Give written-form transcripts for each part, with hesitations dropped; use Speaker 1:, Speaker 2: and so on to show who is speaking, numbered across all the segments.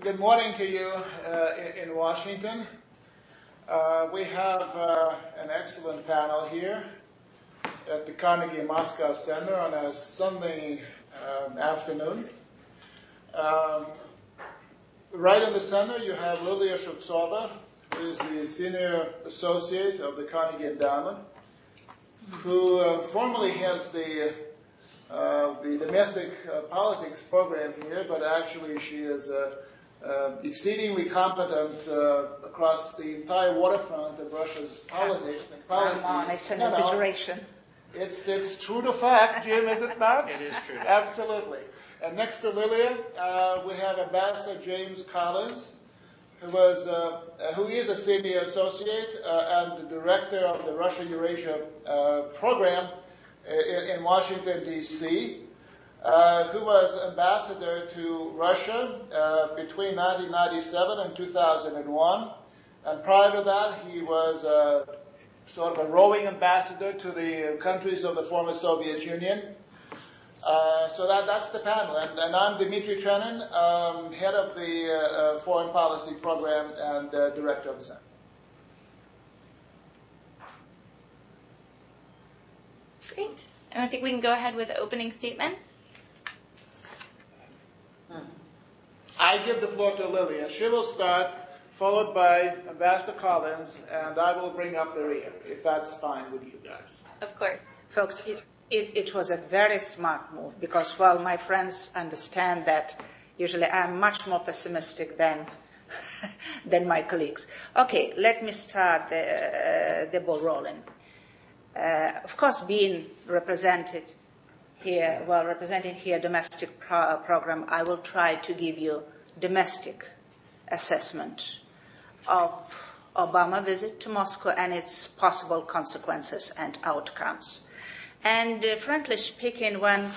Speaker 1: Good morning to you in Washington. We have an excellent panel here at the Carnegie Moscow Center on a Sunday afternoon. Right in the center you have Lilia Shevtsova, who is the Senior Associate of the Carnegie Endowment, who formerly has the domestic politics program here, but actually she is exceedingly competent across the entire waterfront of Russia's politics and policies.
Speaker 2: Come on, it's an exaggeration.
Speaker 1: It's true to fact, Jim, is it not?
Speaker 3: It is true.
Speaker 1: Absolutely. And next to Lilia, we have Ambassador James Collins, who is a senior associate and the director of the Russia-Eurasia program in Washington, D.C., who was ambassador to Russia between 1997 and 2001. And prior to that, he was sort of a roving ambassador to the countries of the former Soviet Union. So that's the panel. And I'm Dmitry Trenin, head of the Foreign Policy Program and director of the Center.
Speaker 4: Great. And I think we can go ahead with opening statements.
Speaker 1: I give the floor to Lily, and she will start, followed by Ambassador Collins, and I will bring up the rear, if that's fine with you guys.
Speaker 4: Of course.
Speaker 2: Folks, it was a very smart move because, well, my friends understand that usually I'm much more pessimistic than my colleagues. Okay, let me start the ball rolling. Of course, being representing here domestic program, I will try to give you domestic assessment of Obama visit to Moscow and its possible consequences and outcomes. And frankly speaking, when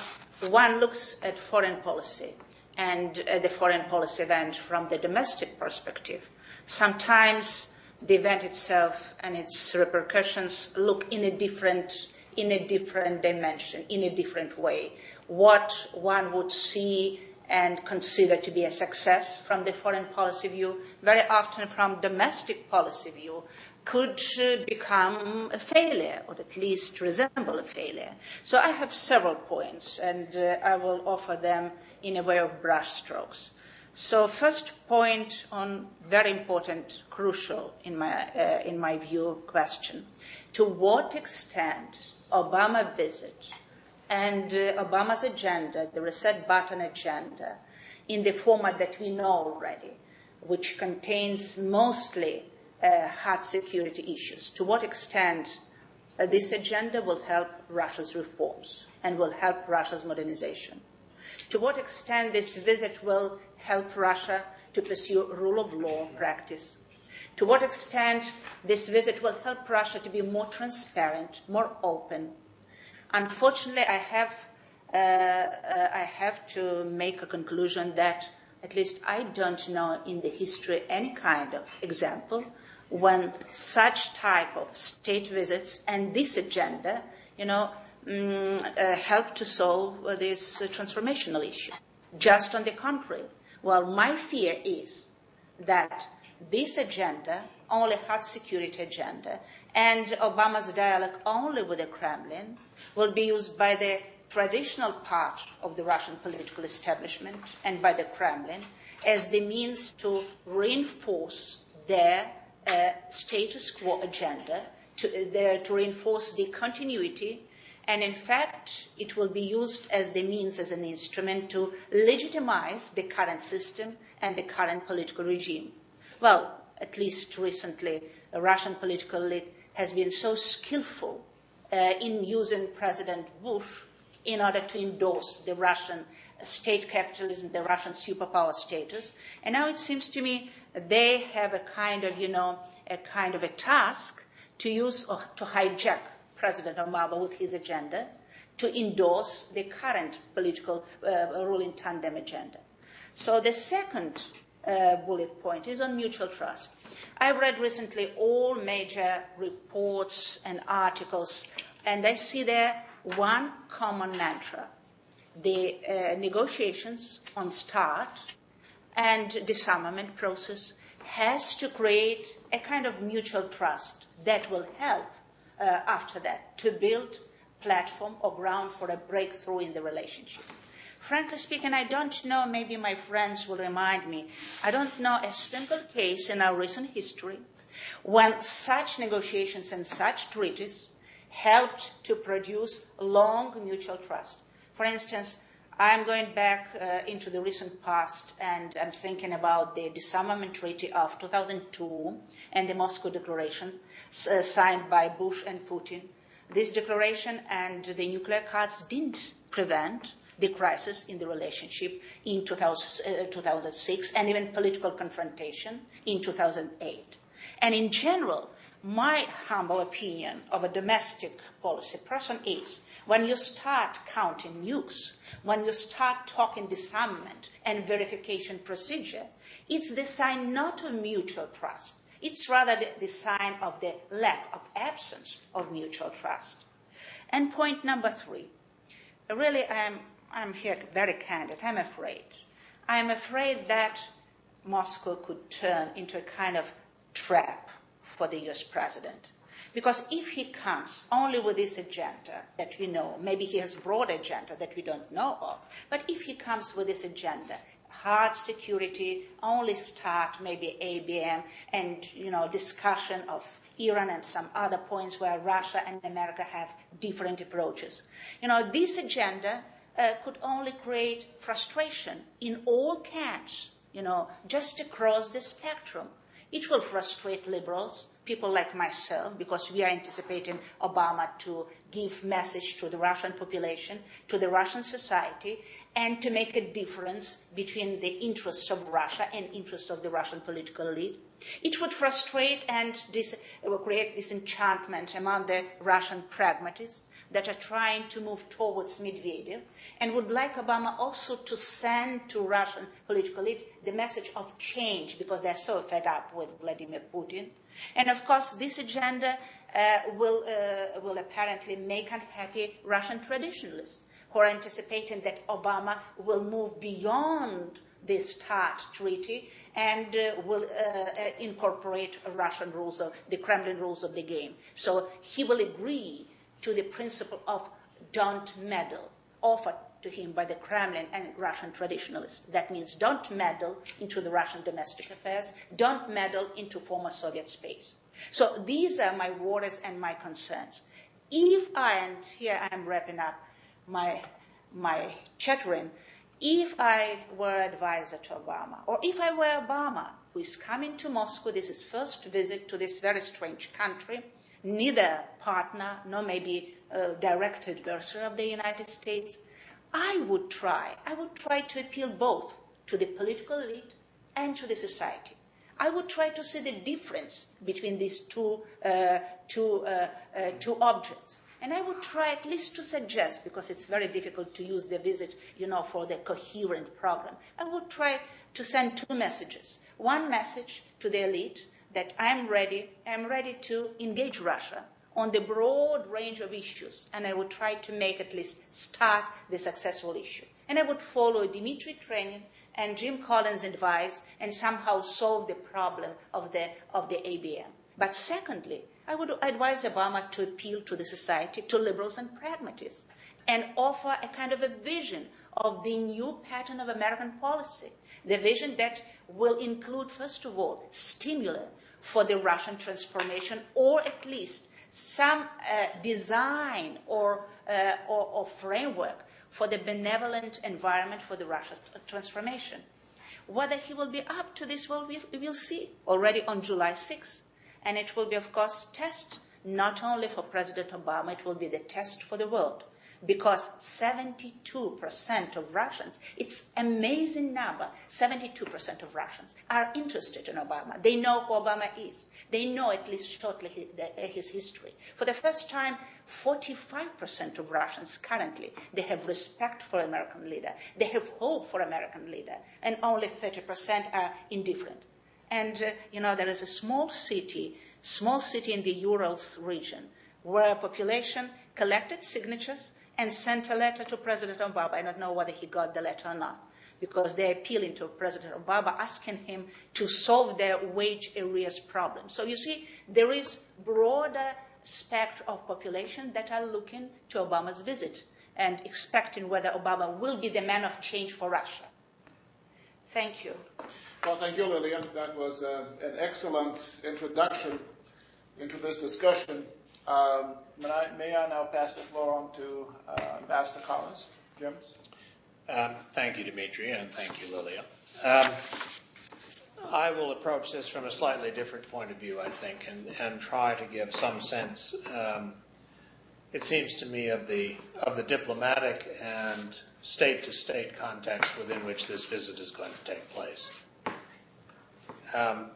Speaker 2: one looks at foreign policy and the foreign policy event from the domestic perspective, sometimes the event itself and its repercussions look in a different dimension, in a different way. What one would see and consider to be a success from the foreign policy view, very often from domestic policy view, could become a failure, or at least resemble a failure. So I have several points, and I will offer them in a way of brushstrokes. So first point on very important, crucial in my view question: to what extent Obama visit and Obama's agenda, the reset button agenda, in the format that we know already, which contains mostly hard security issues, to what extent this agenda will help Russia's reforms and will help Russia's modernization? To what extent this visit will help Russia to pursue rule of law practice? To what extent this visit will help Russia to be more transparent, more open? Unfortunately, I have to make a conclusion that at least I don't know in the history any kind of example when such type of state visits and this agenda, help to solve this transformational issue. Just on the contrary. Well, my fear is that this agenda, only hard security agenda, and Obama's dialogue only with the Kremlin, will be used by the traditional part of the Russian political establishment and by the Kremlin as the means to reinforce their status quo agenda, to reinforce the continuity. And in fact, it will be used as the means, as an instrument to legitimize the current system and the current political regime. Well, at least recently, a Russian political elite has been so skillful in using President Bush in order to endorse the Russian state capitalism, the Russian superpower status. And now it seems to me they have a kind of a task to use or to hijack President Obama with his agenda to endorse the current political ruling tandem agenda. So the second bullet point is on mutual trust. I read recently all major reports and articles, and I see there one common mantra. The negotiations on START and disarmament process has to create a kind of mutual trust that will help after that to build platform or ground for a breakthrough in the relationship. Frankly speaking, I don't know, maybe my friends will remind me, I don't know a single case in our recent history when such negotiations and such treaties helped to produce long mutual trust. For instance, I'm going back into the recent past, and I'm thinking about the disarmament treaty of 2002 and the Moscow Declaration signed by Bush and Putin. This declaration and the nuclear cards didn't prevent the crisis in the relationship in 2006 and even political confrontation in 2008. And in general, my humble opinion of a domestic policy person is when you start counting nukes, when you start talking disarmament and verification procedure, it's the sign not of mutual trust. It's rather the sign of the lack of absence of mutual trust. And point number 3, really I'm here very candid. I'm afraid. I'm afraid that Moscow could turn into a kind of trap for the US president. Because if he comes only with this agenda that we know, maybe he has broad agenda that we don't know of, but if he comes with this agenda, hard security, only start maybe ABM and discussion of Iran and some other points where Russia and America have different approaches. This agenda could only create frustration in all camps, just across the spectrum. It will frustrate liberals, people like myself, because we are anticipating Obama to give message to the Russian population, to the Russian society, and to make a difference between the interests of Russia and interests of the Russian political elite. It would frustrate and it will create disenchantment among the Russian pragmatists that are trying to move towards Medvedev and would like Obama also to send to Russian political elite the message of change because they're so fed up with Vladimir Putin. And of course, this agenda will apparently make unhappy Russian traditionalists who are anticipating that Obama will move beyond the START treaty and will incorporate Russian rules of the Kremlin rules of the game. So he will agree to the principle of don't meddle, offered to him by the Kremlin and Russian traditionalists. That means don't meddle into the Russian domestic affairs, don't meddle into former Soviet space. So these are my worries and my concerns. And here I'm wrapping up my chattering, if I were advisor to Obama, or if I were Obama, who is coming to Moscow, this is first visit to this very strange country, neither partner nor maybe direct adversary of the United States, I would try to appeal both to the political elite and to the society. I would try to see the difference between these two objects. And I would try at least to suggest, because it's very difficult to use the visit, for the coherent program, I would try to send 2 messages. One message to the elite that I'm ready to engage Russia on the broad range of issues, and I would try to make at least start the successful issue. And I would follow Dmitry Trenin and Jim Collins' advice and somehow solve the problem of the ABM. But secondly, I would advise Obama to appeal to the society, to liberals and pragmatists, and offer a kind of a vision of the new pattern of American policy, the vision that will include, first of all, stimuli for the Russian transformation, or at least some design or framework for the benevolent environment for the Russian transformation. Whether he will be up to this, well, we will see already on July 6th. And it will be, of course, test not only for President Obama, it will be the test for the world. Because 72% of Russians, it's an amazing number, 72% of Russians are interested in Obama. They know who Obama is. They know at least shortly his history. For the first time, 45% of Russians currently, they have respect for American leader. They have hope for American leader. And only 30% are indifferent. And, there is a small city in the Urals region where a population collected signatures and sent a letter to President Obama. I don't know whether he got the letter or not. because they're appealing to President Obama, asking him to solve their wage arrears problem. So you see, there is broader spectrum of population that are looking to Obama's visit and expecting whether Obama will be the man of change for Russia. Thank you.
Speaker 1: Well, thank you, Lillian. That was an excellent introduction into this discussion. May I now pass the floor on to Ambassador Collins? Jim?
Speaker 3: Thank you, Dimitri, and thank you, Lilia. I will approach this from a slightly different point of view, I think, and try to give some sense, it seems to me, of the diplomatic and state-to-state context within which this visit is going to take place. And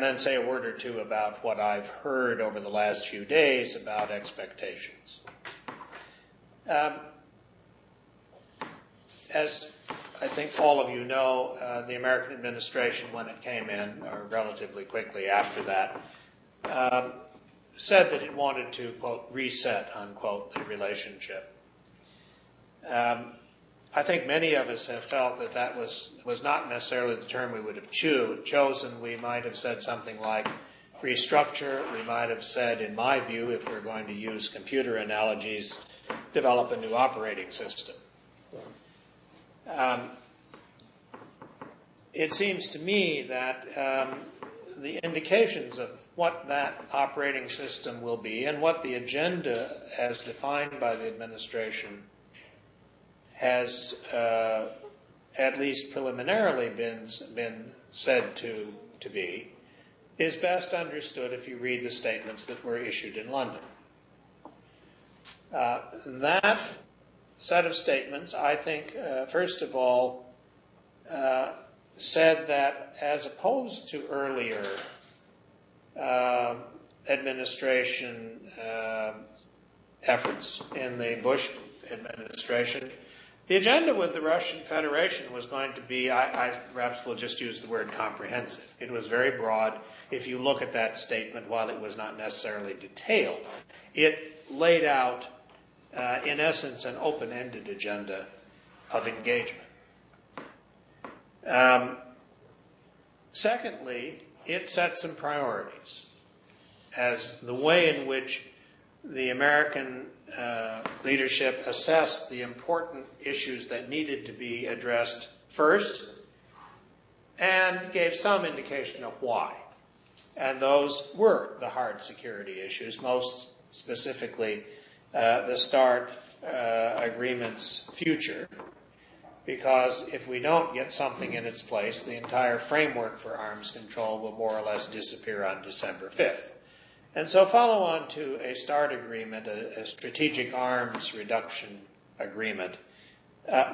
Speaker 3: then say a word or two about what I've heard over the last few days about expectations. As I think all of you know, the American administration, when it came in, or relatively quickly after that, said that it wanted to, quote, reset, unquote, the relationship. I think many of us have felt that that was not necessarily the term we would have chosen. We might have said something like restructure. We might have said, in my view, if we're going to use computer analogies, develop a new operating system. It seems to me that the indications of what that operating system will be and what the agenda as defined by the administration has at least preliminarily been said to be, is best understood if you read the statements that were issued in London. That set of statements, I think, first of all, said that as opposed to earlier administration efforts in the Bush administration, the agenda with the Russian Federation was going to be, I perhaps will just use the word comprehensive. It was very broad. If you look at that statement, while it was not necessarily detailed, it laid out, in essence, an open-ended agenda of engagement. Secondly, it set some priorities as the way in which the American leadership assessed the important issues that needed to be addressed first, and gave some indication of why. And those were the hard security issues, most specifically the START agreement's future, because if we don't get something in its place, the entire framework for arms control will more or less disappear on December 5th. And so follow on to a START agreement, a strategic arms reduction agreement,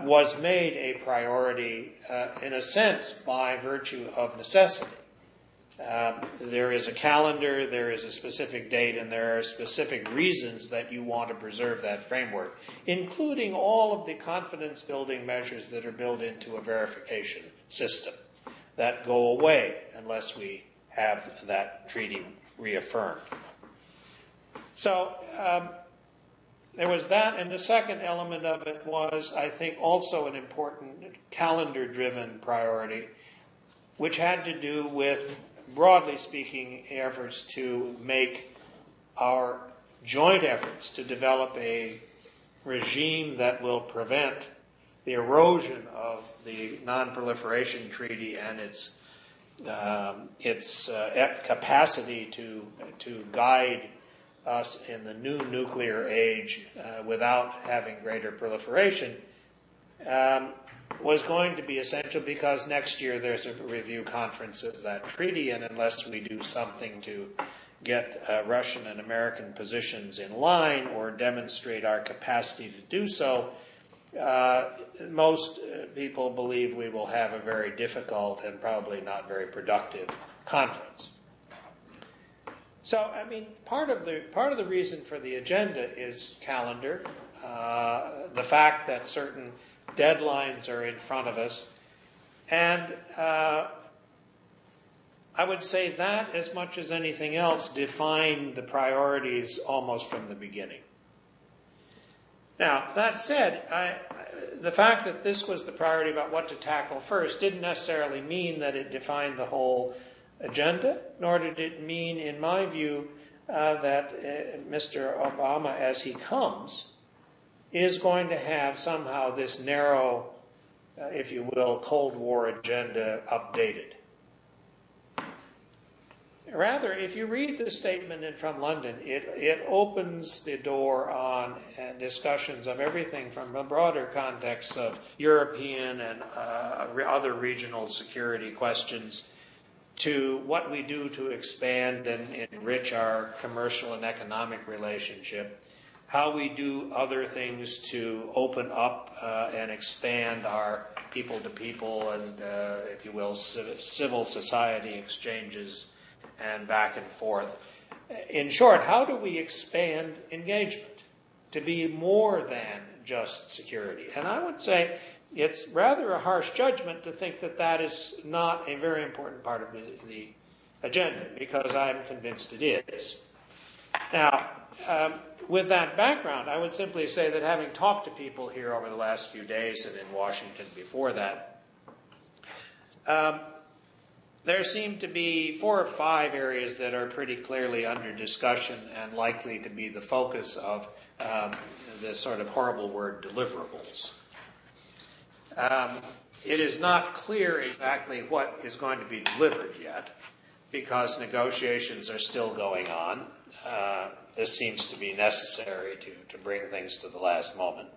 Speaker 3: was made a priority, in a sense, by virtue of necessity. There is a calendar, there is a specific date, and there are specific reasons that you want to preserve that framework, including all of the confidence-building measures that are built into a verification system that go away unless we have that treaty reaffirmed. So there was that, and the second element of it was, I think, also an important calendar-driven priority, which had to do with, broadly speaking, efforts to make our joint efforts to develop a regime that will prevent the erosion of the Non-Proliferation Treaty and its capacity to guide us in the new nuclear age without having greater proliferation, was going to be essential, because next year there's a review conference of that treaty, and unless we do something to get Russian and American positions in line or demonstrate our capacity to do so, most people believe we will have a very difficult and probably not very productive conference. So, I mean, part of the reason for the agenda is calendar, the fact that certain deadlines are in front of us, and I would say that, as much as anything else, defined the priorities almost from the beginning. Now, that said, the fact that this was the priority about what to tackle first didn't necessarily mean that it defined the whole agenda, nor did it mean, in my view, that Mr. Obama, as he comes, is going to have somehow this narrow, if you will, Cold War agenda updated. Rather, if you read the statement from London, it opens the door on discussions of everything from a broader context of European and other regional security questions to what we do to expand and enrich our commercial and economic relationship, how we do other things to open up and expand our people-to-people and, if you will, civil society exchanges and back and forth. In short, how do we expand engagement to be more than just security? And I would say it's rather a harsh judgment to think that that is not a very important part of the agenda, because I'm convinced it is. Now, with that background, I would simply say that having talked to people here over the last few days and in Washington before that, there seem to be 4 or 5 areas that are pretty clearly under discussion and likely to be the focus of this sort of horrible word, deliverables. It is not clear exactly what is going to be delivered yet, because negotiations are still going on. This seems to be necessary to bring things to the last moment.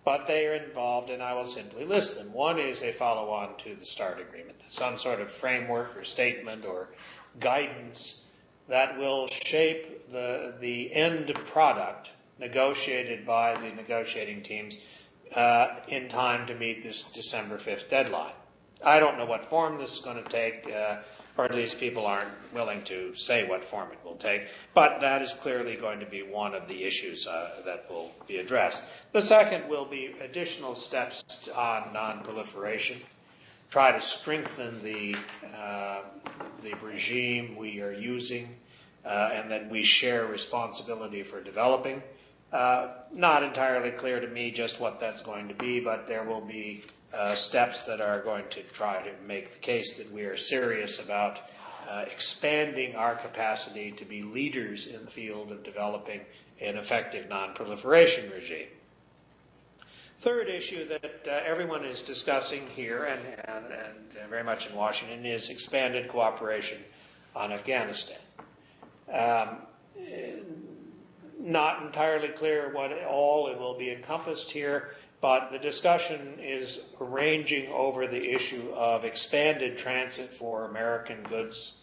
Speaker 3: But they are involved, and I will simply list them. One is a follow-on to the START agreement, some sort of framework or statement or guidance that will shape the end product negotiated by the negotiating teams in time to meet this December 5th deadline. I don't know what form this is going to take, or at least people aren't willing to say what form it will take, but that is clearly going to be one of the issues that will be addressed. The second will be additional steps on non-proliferation, try to strengthen the regime we are using, and that we share responsibility for developing. Not entirely clear to me just what that's going to be, but there will be steps that are going to try to make the case that we are serious about expanding our capacity to be leaders in the field of developing an effective non-proliferation regime. Third issue that everyone is discussing here and very much in Washington is expanded cooperation on Afghanistan. Not entirely clear what all it will be encompassed here, but the discussion is ranging over the issue of expanded transit for American goods,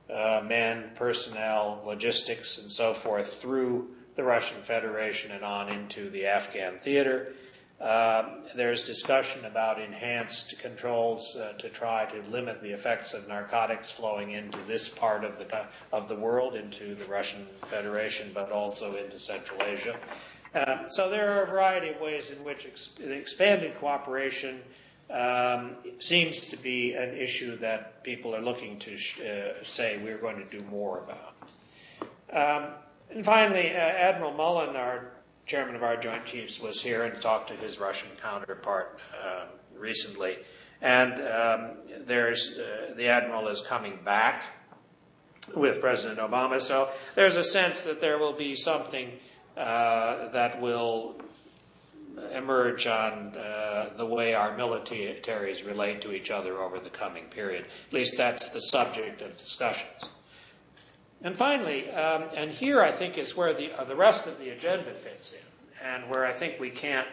Speaker 3: men, personnel, logistics, and so forth through the Russian Federation and on into the Afghan theater. There's discussion about enhanced controls to try to limit the effects of narcotics flowing into this part of the world, into the Russian Federation, but also into Central Asia. So there are a variety of ways in which expanded cooperation seems to be an issue that people are looking to say we're going to do more about. And finally, Admiral Mullen, our chairman of our Joint Chiefs, was here and talked to his Russian counterpart recently. And the Admiral is coming back with President Obama. So there's a sense that there will be something that will emerge on the way our militaries relate to each other over the coming period. At least that's the subject of discussions. And finally, and here I think is where the rest of the agenda fits in, and where I think we can't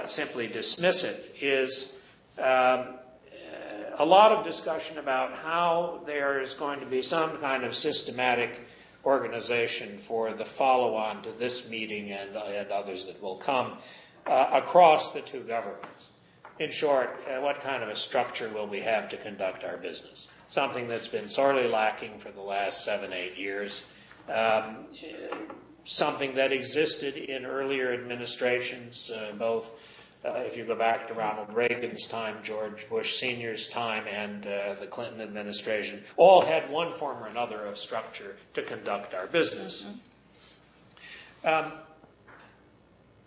Speaker 3: simply dismiss it, is a lot of discussion about how there is going to be some kind of systematic organization for the follow-on to this meeting and others that will come across the two governments. In short, what kind of a structure will we have to conduct our business? Something that's been sorely lacking for the last 7-8 years. Something that existed in earlier administrations, both if you go back to Ronald Reagan's time, George Bush Sr.'s time, and the Clinton administration, all had one form or another of structure to conduct our business.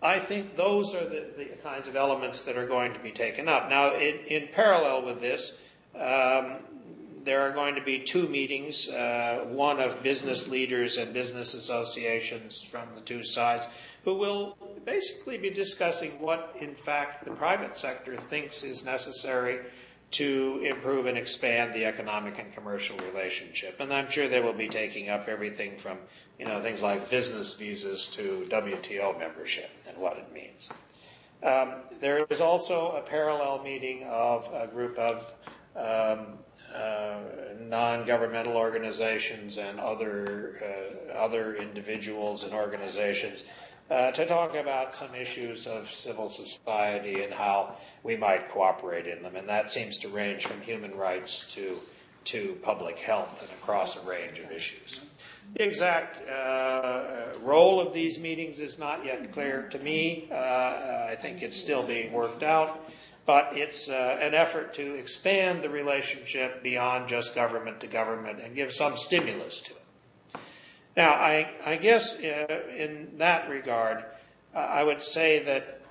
Speaker 3: I think those are the kinds of elements that are going to be taken up. Now, in parallel with this, there are going to be two meetings, one of business leaders and business associations from the two sides, who will basically be discussing what, in fact, the private sector thinks is necessary to improve and expand the economic and commercial relationship. And I'm sure they will be taking up everything from, things like business visas to WTO membership and what it means. There is also a parallel meeting of a group of non-governmental organizations and other individuals and organizations to talk about some issues of civil society and how we might cooperate in them. And that seems to range from human rights to public health and across a range of issues. The exact role of these meetings is not yet clear to me. I think it's still being worked out. But it's an effort to expand the relationship beyond just government to government and give some stimulus to it. Now, I guess in that regard, I would say that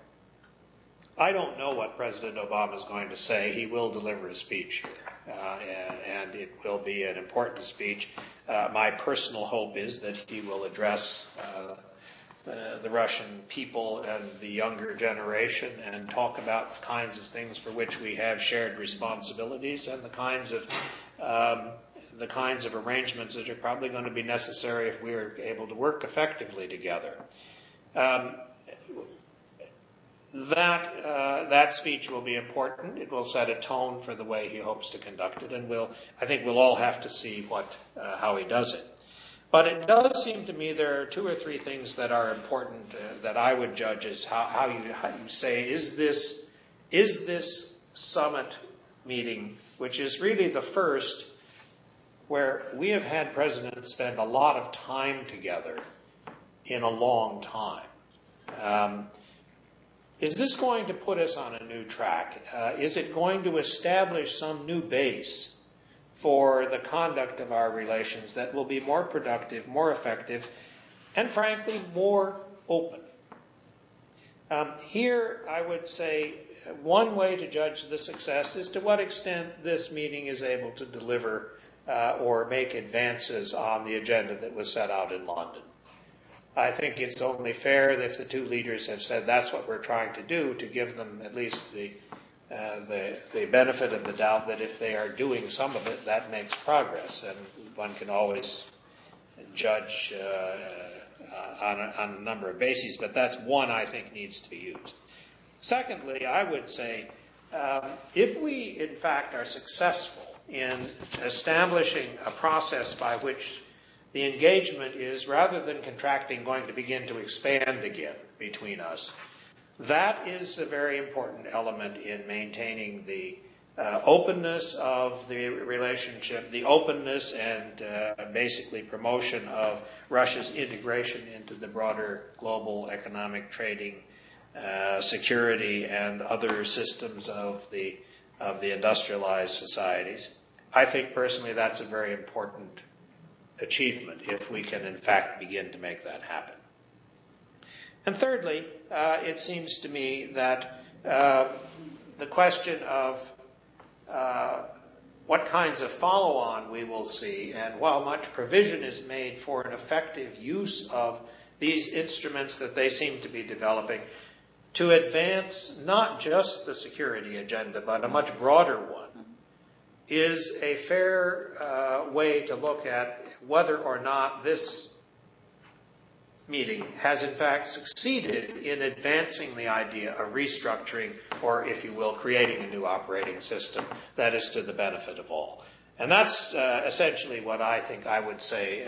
Speaker 3: I don't know what President Obama is going to say. He will deliver a speech here, and it will be an important speech. My personal hope is that he will address the Russian people and the younger generation and talk about the kinds of things for which we have shared responsibilities and the kinds of arrangements that are probably going to be necessary if we are able to work effectively together. That speech will be important. It will set a tone for the way he hopes to conduct it, and I think we'll all have to see how he does it. But it does seem to me there are two or three things that are important that I would judge as how you say, is this summit meeting, which is really the first where we have had presidents spend a lot of time together in a long time. Is this going to put us on a new track? Is it going to establish some new base for the conduct of our relations that will be more productive, more effective, and frankly, more open? Here, I would say one way to judge the success is to what extent this meeting is able to deliver or make advances on the agenda that was set out in London. I think it's only fair that if the two leaders have said that's what we're trying to do, to give them at least the benefit of the doubt that if they are doing some of it, that makes progress. And one can always judge on a number of bases, but that's one I think needs to be used. Secondly, I would say if we, in fact, are successful in establishing a process by which the engagement is, rather than contracting, going to begin to expand again between us, that is a very important element in maintaining the openness of the relationship, the openness and basically promotion of Russia's integration into the broader global economic trading, security, and other systems of the industrialized societies. I think personally that's a very important achievement if we can in fact begin to make that happen. And thirdly, it seems to me that the question of what kinds of follow-on we will see and how much provision is made for an effective use of these instruments that they seem to be developing to advance not just the security agenda, but a much broader one, is a fair way to look at whether or not this meeting has in fact succeeded in advancing the idea of restructuring, or if you will, creating a new operating system that is to the benefit of all. And that's essentially what I think I would say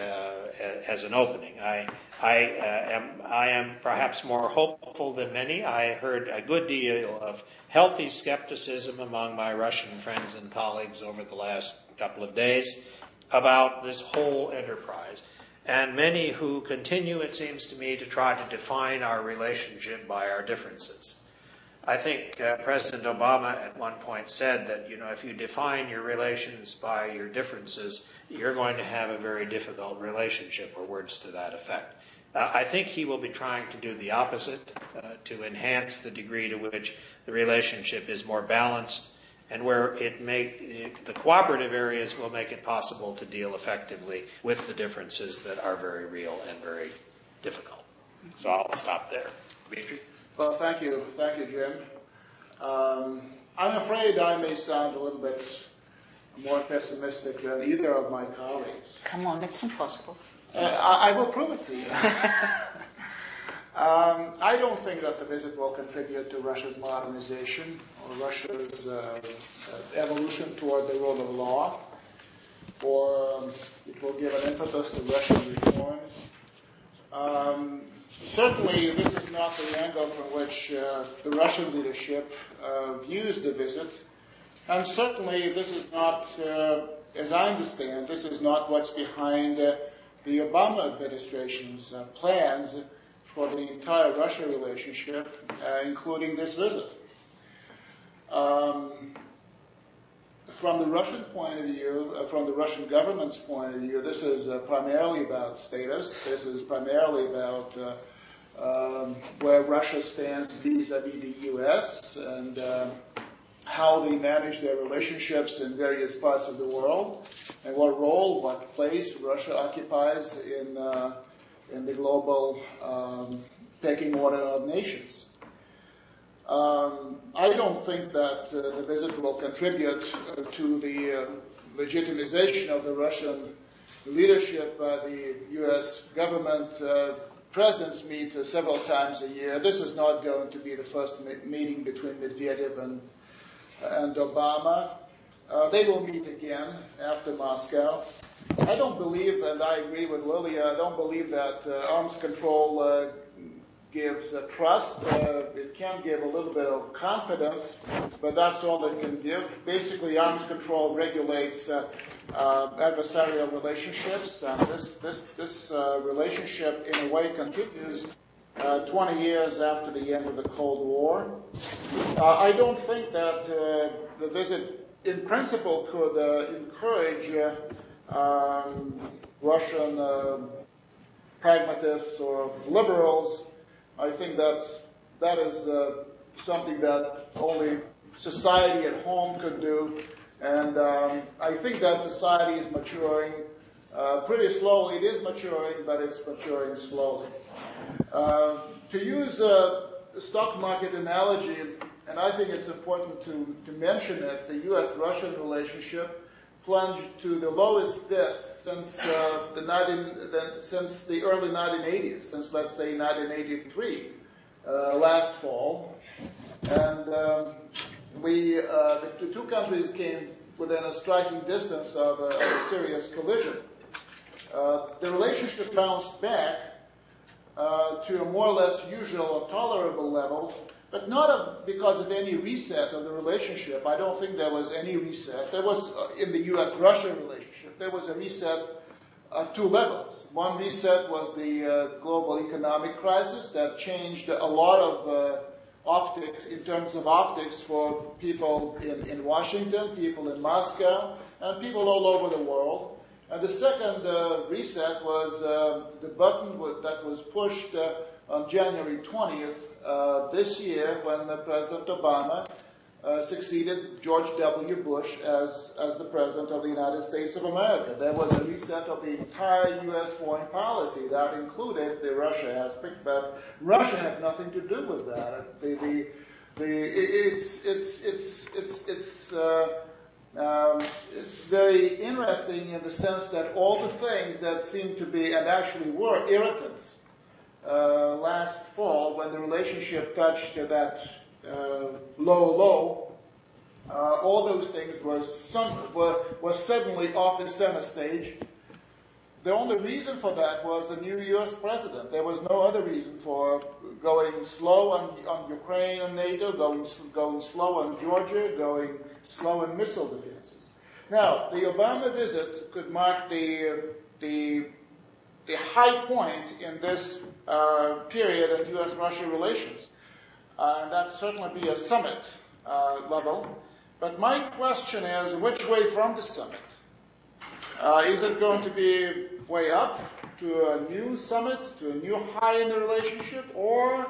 Speaker 3: as an opening. I am perhaps more hopeful than many. I heard a good deal of healthy skepticism among my Russian friends and colleagues over the last couple of days about this whole enterprise. And many who continue, it seems to me, to try to define our relationship by our differences. I think President Obama at one point said that, if you define your relations by your differences, you're going to have a very difficult relationship, or words to that effect. I think he will be trying to do the opposite, to enhance the degree to which the relationship is more balanced, and where the cooperative areas will make it possible to deal effectively with the differences that are very real and very difficult. So I'll stop there. Dimitri?
Speaker 1: Well, thank you, Jim. I'm afraid I may sound a little bit more pessimistic than either of my colleagues.
Speaker 2: Come on, that's impossible.
Speaker 1: I will prove it to you. I don't think that the visit will contribute to Russia's modernization or Russia's evolution toward the rule of law, or it will give an impetus to Russian reforms. Certainly, this is not the angle from which the Russian leadership views the visit, and certainly this is not, as I understand, this is not what's behind the Obama administration's plans for the entire Russia relationship, including this visit. From the Russian point of view, from the Russian government's point of view, this is primarily about status. This is primarily about where Russia stands vis-a-vis the U.S. and how they manage their relationships in various parts of the world, and what role, what place Russia occupies in the global pecking order of nations. I don't think that the visit will contribute to the legitimization of the Russian leadership by the U.S. government. Presidents meet several times a year. This is not going to be the first meeting between Medvedev and Obama. They will meet again after Moscow. I don't believe, and I agree with Lilia, I don't believe that arms control gives trust. It can give a little bit of confidence, but that's all it can give. Basically, arms control regulates adversarial relationships, and this relationship, in a way, continues 20 years after the end of the Cold War. I don't think that the visit, in principle, could encourage Russian pragmatists or liberals. I think that is something that only society at home could do, and I think that society is maturing pretty slowly. It is maturing, but it's maturing slowly. To use a stock market analogy, and I think it's important to mention it, the U.S. Russian relationship plunged to the lowest depths since the early 1980s, since, let's say, 1983, last fall. And the two countries came within a striking distance of a serious collision. The relationship bounced back to a more or less usual or tolerable level, but not because of any reset of the relationship. I don't think there was any reset. There was, in the U.S. Russia relationship, there was a reset at two levels. One reset was the global economic crisis that changed a lot of optics, in terms of optics, for people in Washington, people in Moscow, and people all over the world. And the second reset was the button that was pushed on January 20th this year, when President Obama succeeded George W. Bush as the President of the United States of America. There was a reset of the entire U.S. foreign policy. That included the Russia aspect, but Russia had nothing to do with that. It's very interesting in the sense that all the things that seem to be, and actually were, irritants last fall, when the relationship touched that low, all those things were suddenly off the center stage. The only reason for that was a new U.S. president. There was no other reason for going slow on Ukraine and NATO, going slow on Georgia, going slow in missile defenses. Now, the Obama visit could mark the high point in this period of U.S.-Russia relations. And that certainly be a summit level. But my question is, which way from the summit? Is it going to be way up, to a new summit, to a new high in the relationship, or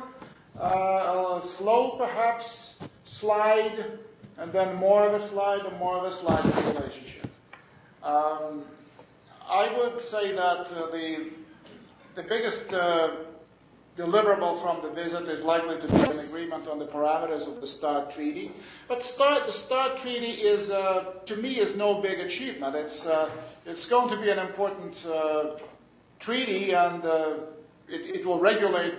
Speaker 1: a slow, perhaps, slide, and then more of a slide and more of a slide in the relationship. I would say that the biggest deliverable from the visit is likely to be an agreement on the parameters of the START treaty. But the START treaty is, to me, is no big achievement. It's going to be an important treaty, and it will regulate,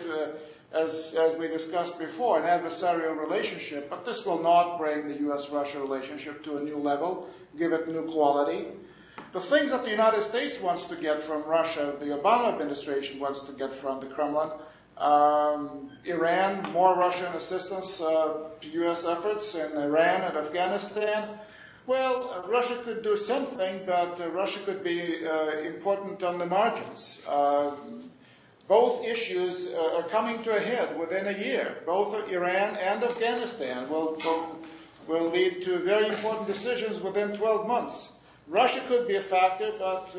Speaker 1: as we discussed before, an adversarial relationship. But this will not bring the U.S. Russia relationship to a new level, give it new quality. The things that the United States wants to get from Russia, the Obama administration wants to get from the Kremlin, Iran, more Russian assistance to U.S. efforts in Iran and Afghanistan. Well, Russia could do something, but Russia could be important on the margins. Both issues are coming to a head within a year. Both Iran and Afghanistan will lead to very important decisions within 12 months. Russia could be a factor, but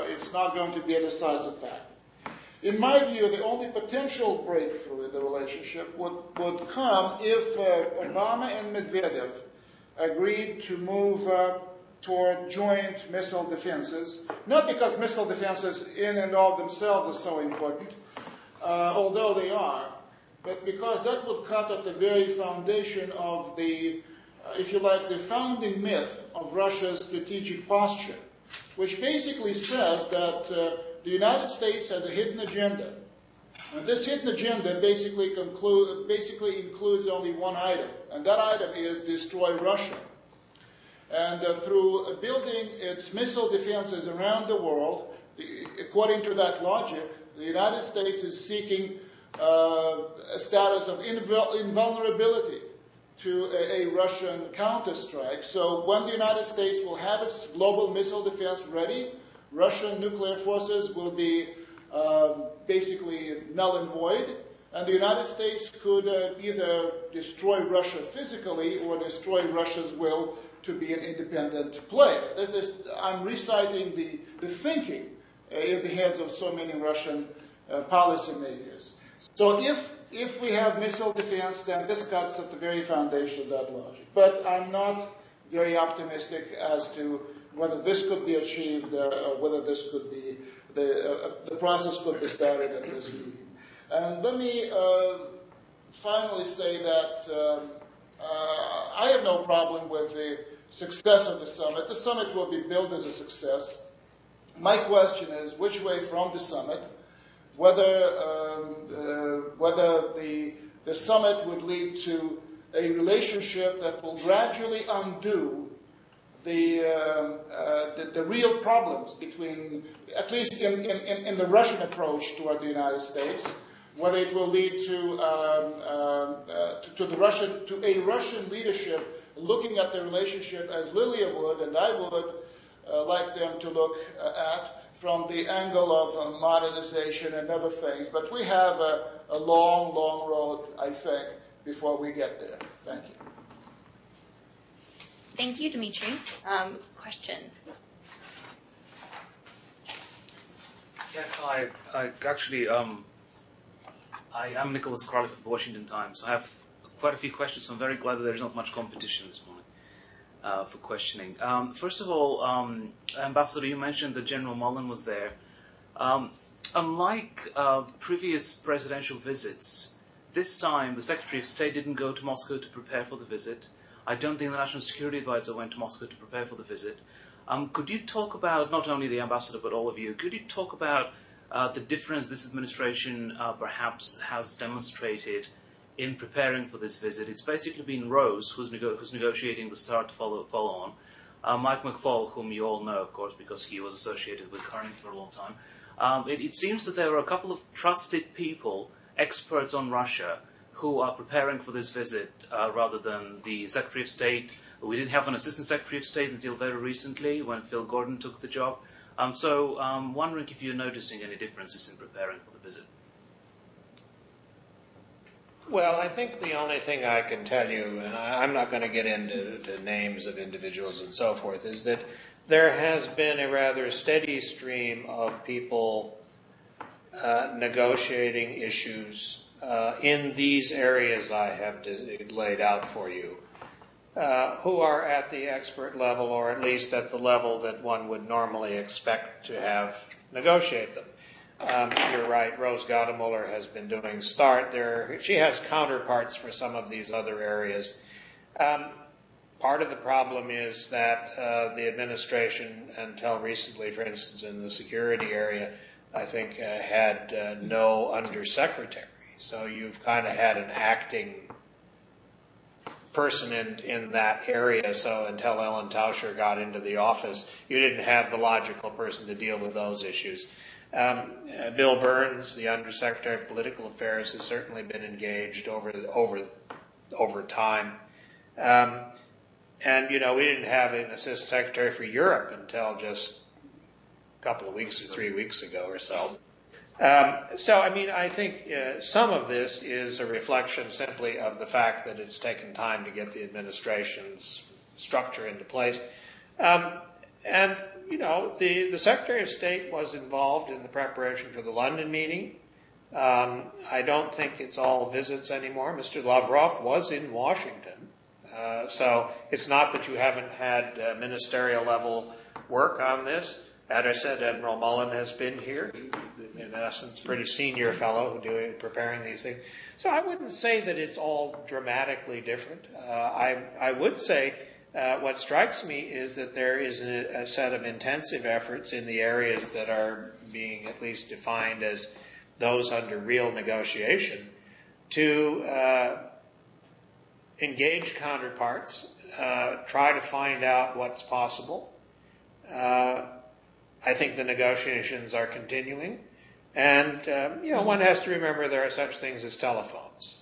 Speaker 1: it's not going to be a decisive factor. In my view, the only potential breakthrough in the relationship would come if Obama and Medvedev agreed to move toward joint missile defenses, not because missile defenses in and of themselves are so important, although they are, but because that would cut at the very foundation of the, if you like, the founding myth of Russia's strategic posture, which basically says that the United States has a hidden agenda. And this hidden agenda basically includes only one item, and that item is destroy Russia. And through building its missile defenses around the world, according to that logic, the United States is seeking a status of invulnerability to a Russian counterstrike. So when the United States will have its global missile defense ready, Russian nuclear forces will be basically null and void, and the United States could either destroy Russia physically or destroy Russia's will to be an independent player. I'm reciting the thinking in the heads of so many Russian policymakers. So if we have missile defense, then this cuts at the very foundation of that logic. But I'm not very optimistic as to whether this could be achieved, or whether this could be, the process could be started at this meeting. And let me finally say that I have no problem with the success of the summit. The summit will be billed as a success. My question is which way from the summit, whether the summit would lead to a relationship that will gradually undo the real problems between, at least in the Russian approach toward the United States, whether it will lead to a Russian leadership looking at the relationship as Lilia would and I would like them to look at from the angle of modernization and other things. But we have a long, long road, I think, before we get there. Thank you.
Speaker 4: Thank you, Dmitry. Questions?
Speaker 5: Yes, I actually, I am Nicholas Carlick of the Washington Times. I have quite a few questions, so I'm very glad that there's not much competition this morning for questioning. First of all, Ambassador, you mentioned that General Mullen was there. Unlike previous presidential visits, this time the Secretary of State didn't go to Moscow to prepare for the visit. I don't think the National Security Advisor went to Moscow to prepare for the visit. Could you talk about, not only the ambassador, but all of you, could you talk about the difference this administration perhaps has demonstrated in preparing for this visit? It's basically been Rose who's negotiating the START follow-on. Mike McFaul, whom you all know, of course, because he was associated with Carnegie for a long time. It seems that there are a couple of trusted people, experts on Russia, who are preparing for this visit rather than the Secretary of State. We didn't have an Assistant Secretary of State until very recently when Phil Gordon took the job. So I'm wondering if you're noticing any differences in preparing for the visit.
Speaker 3: Well, I think the only thing I can tell you, and I'm not going to get into the names of individuals and so forth, is that there has been a rather steady stream of people negotiating issues in these areas I have laid out for you, who are at the expert level, or at least at the level that one would normally expect to have negotiate them. You're right, Rose Gadamuller has been doing START. She has counterparts for some of these other areas. Part of the problem is that the administration, until recently, for instance, in the security area, I think had no undersecretary. So you've kind of had an acting person in that area. So until Ellen Tauscher got into the office, you didn't have the logical person to deal with those issues. Bill Burns, the Undersecretary of Political Affairs, has certainly been engaged over time. And, we didn't have an Assistant Secretary for Europe until just a couple of weeks or 3 weeks ago or so. I think some of this is a reflection simply of the fact that it's taken time to get the administration's structure into place. The Secretary of State was involved in the preparation for the London meeting. I don't think it's all visits anymore. Mr. Lavrov was in Washington. So it's not that you haven't had ministerial level work on this. As I said, Admiral Mullen has been here, in essence, pretty senior fellow preparing these things. So I wouldn't say that it's all dramatically different. I would say what strikes me is that there is a set of intensive efforts in the areas that are being at least defined as those under real negotiation to engage counterparts, try to find out what's possible. I think the negotiations are continuing. And, one has to remember there are such things as telephones.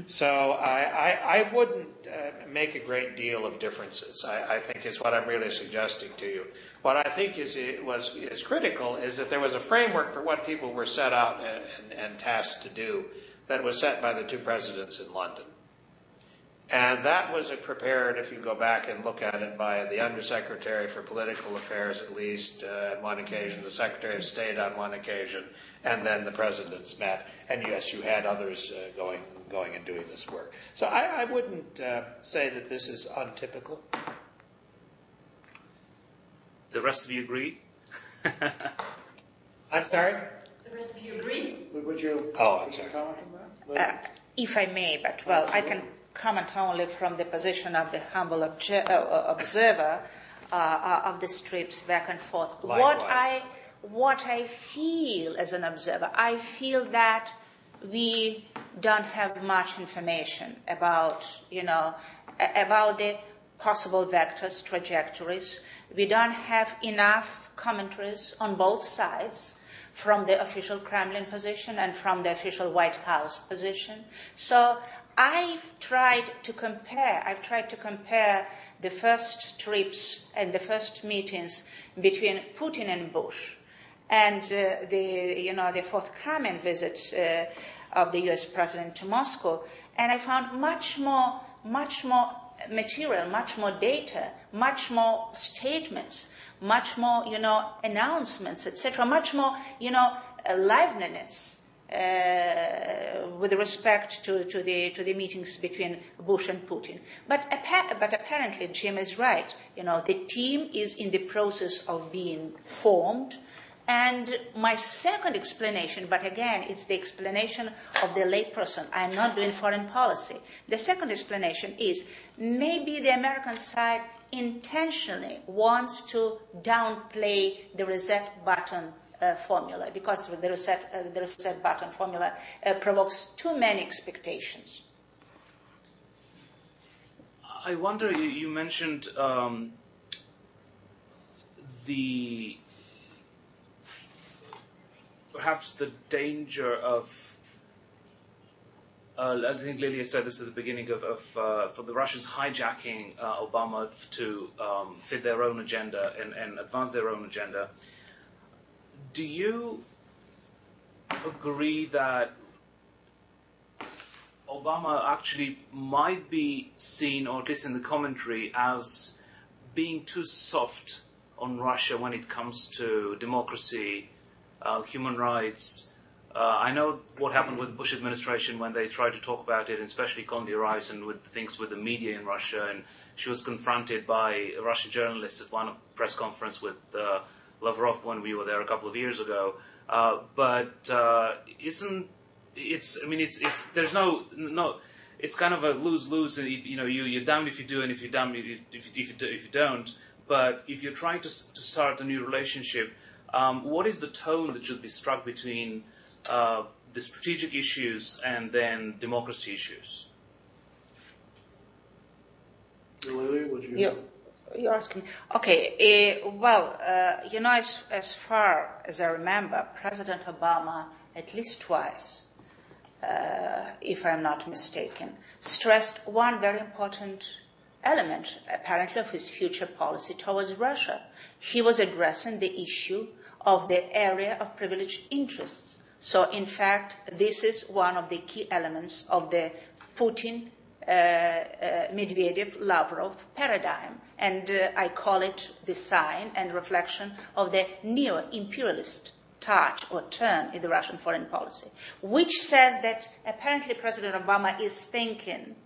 Speaker 3: So I wouldn't make a great deal of differences, I think is what I'm really suggesting to you. What I think is critical is that there was a framework for what people were set out and tasked to do that was set by the two presidents in London. And that was prepared, if you go back and look at it, by the Undersecretary for Political Affairs at least on one occasion, the Secretary of State on one occasion, and then the presidents met. And yes, you had others going and doing this work. So I wouldn't say that this is untypical.
Speaker 5: The rest of you agree?
Speaker 3: I'm sorry?
Speaker 6: The rest of you agree?
Speaker 1: Would you
Speaker 3: I'm sorry.
Speaker 1: comment on that?
Speaker 2: If I may, but I can comment only from the position of the humble observer of these trips back and forth.
Speaker 3: Likewise.
Speaker 2: What I feel as an observer, I feel that we don't have much information about the possible vectors, trajectories. We don't have enough commentaries on both sides from the official Kremlin position and from the official White House position. So I've tried to compare the first trips and the first meetings between Putin and Bush and the forthcoming visit of the U.S. president to Moscow, and I found much more material, much more data, much more statements, much more announcements, etc., much more liveliness with respect to the meetings between Bush and Putin. But apparently Jim is right. The team is in the process of being formed. And my second explanation, but again, it's the explanation of the layperson. I'm not doing foreign policy. The second explanation is maybe the American side intentionally wants to downplay the reset button formula, because the reset button formula provokes too many expectations.
Speaker 5: I wonder, you mentioned perhaps the danger of, I think Lilia said this at the beginning for the Russians hijacking Obama to fit their own agenda and advance their own agenda. Do you agree that Obama actually might be seen, or at least in the commentary, as being too soft on Russia when it comes to democracy human rights. I know what happened with the Bush administration when they tried to talk about it, and especially Condoleezza Rice and with things with the media in Russia. And she was confronted by Russian journalists at one press conference with Lavrov when we were there a couple of years ago. There's no. It's kind of a lose-lose. You're damned if you do, and if you're damned if you don't. But if you're trying to start a new relationship, what is the tone that should be struck between the strategic issues and then democracy issues?
Speaker 1: Lily, would you?
Speaker 2: You're asking. Okay. As far as I remember, President Obama at least twice, if I'm not mistaken, stressed one very important element, apparently, of his future policy towards Russia. He was addressing the issue of the area of privileged interests. So, in fact, this is one of the key elements of the Putin, Medvedev, Lavrov paradigm. And I call it the sign and reflection of the neo-imperialist touch or turn in the Russian foreign policy, which says that apparently President Obama is thinking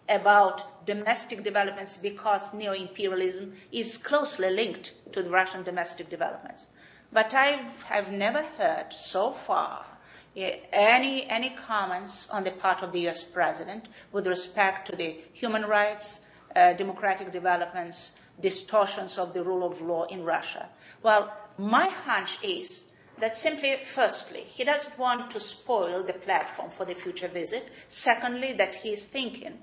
Speaker 2: about domestic developments because neo-imperialism is closely linked to the Russian domestic developments. But I've never heard so far any comments on the part of the U.S. president with respect to the human rights, democratic developments, distortions of the rule of law in Russia. Well, my hunch is that simply, firstly, he doesn't want to spoil the platform for the future visit. Secondly, that he is thinking.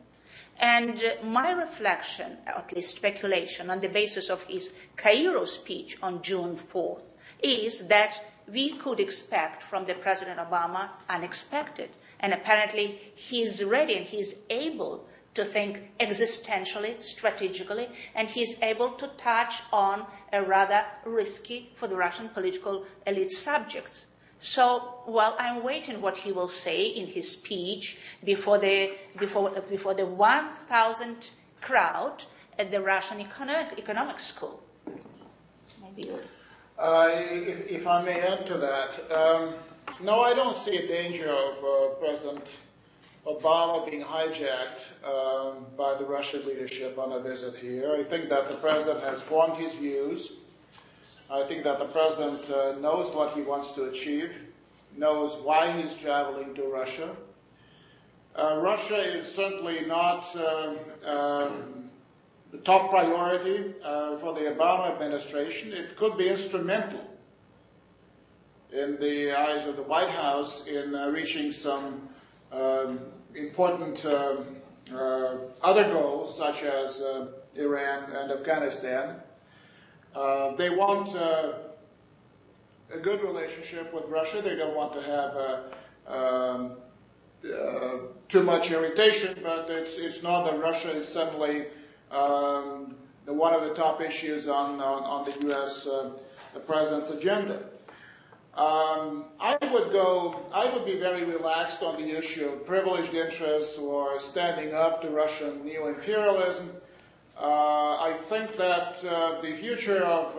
Speaker 2: And my reflection, or at least speculation, on the basis of his Cairo speech on June 4th, is that we could expect from the President Obama unexpected. And apparently he's ready and he's able to think existentially, strategically, and he's able to touch on a rather risky for the Russian political elite subjects. So, well, I'm waiting what he will say in his speech before the 1,000 crowd at the Russian economic school. Maybe you.
Speaker 1: If I may add to that, no, I don't see a danger of President Obama being hijacked by the Russian leadership on a visit here. I think that the president has formed his views. I think that the president knows what he wants to achieve, knows why he's traveling to Russia. Russia is certainly not the top priority for the Obama administration. It could be instrumental in the eyes of the White House in reaching some important other goals, such as Iran and Afghanistan. They want a good relationship with Russia. They don't want to have too much irritation, but it's not that Russia is suddenly one of the top issues on the U.S. The president's agenda. I would be very relaxed on the issue of privileged interests or standing up to Russian neo-imperialism. I think that the future of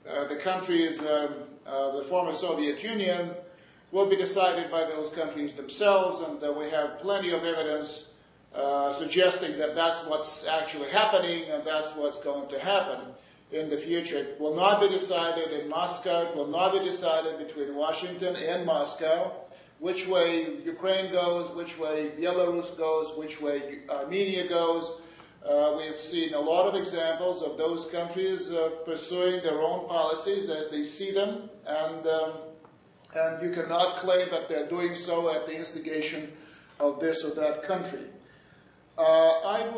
Speaker 1: the countries, the former Soviet Union, will be decided by those countries themselves, and we have plenty of evidence suggesting that that's what's actually happening and that's what's going to happen in the future. It will not be decided in Moscow. It will not be decided between Washington and Moscow. Which way Ukraine goes, which way Belarus goes, which way Armenia goes. We have seen a lot of examples of those countries pursuing their own policies as they see them, and you cannot claim that they're doing so at the instigation of this or that country. I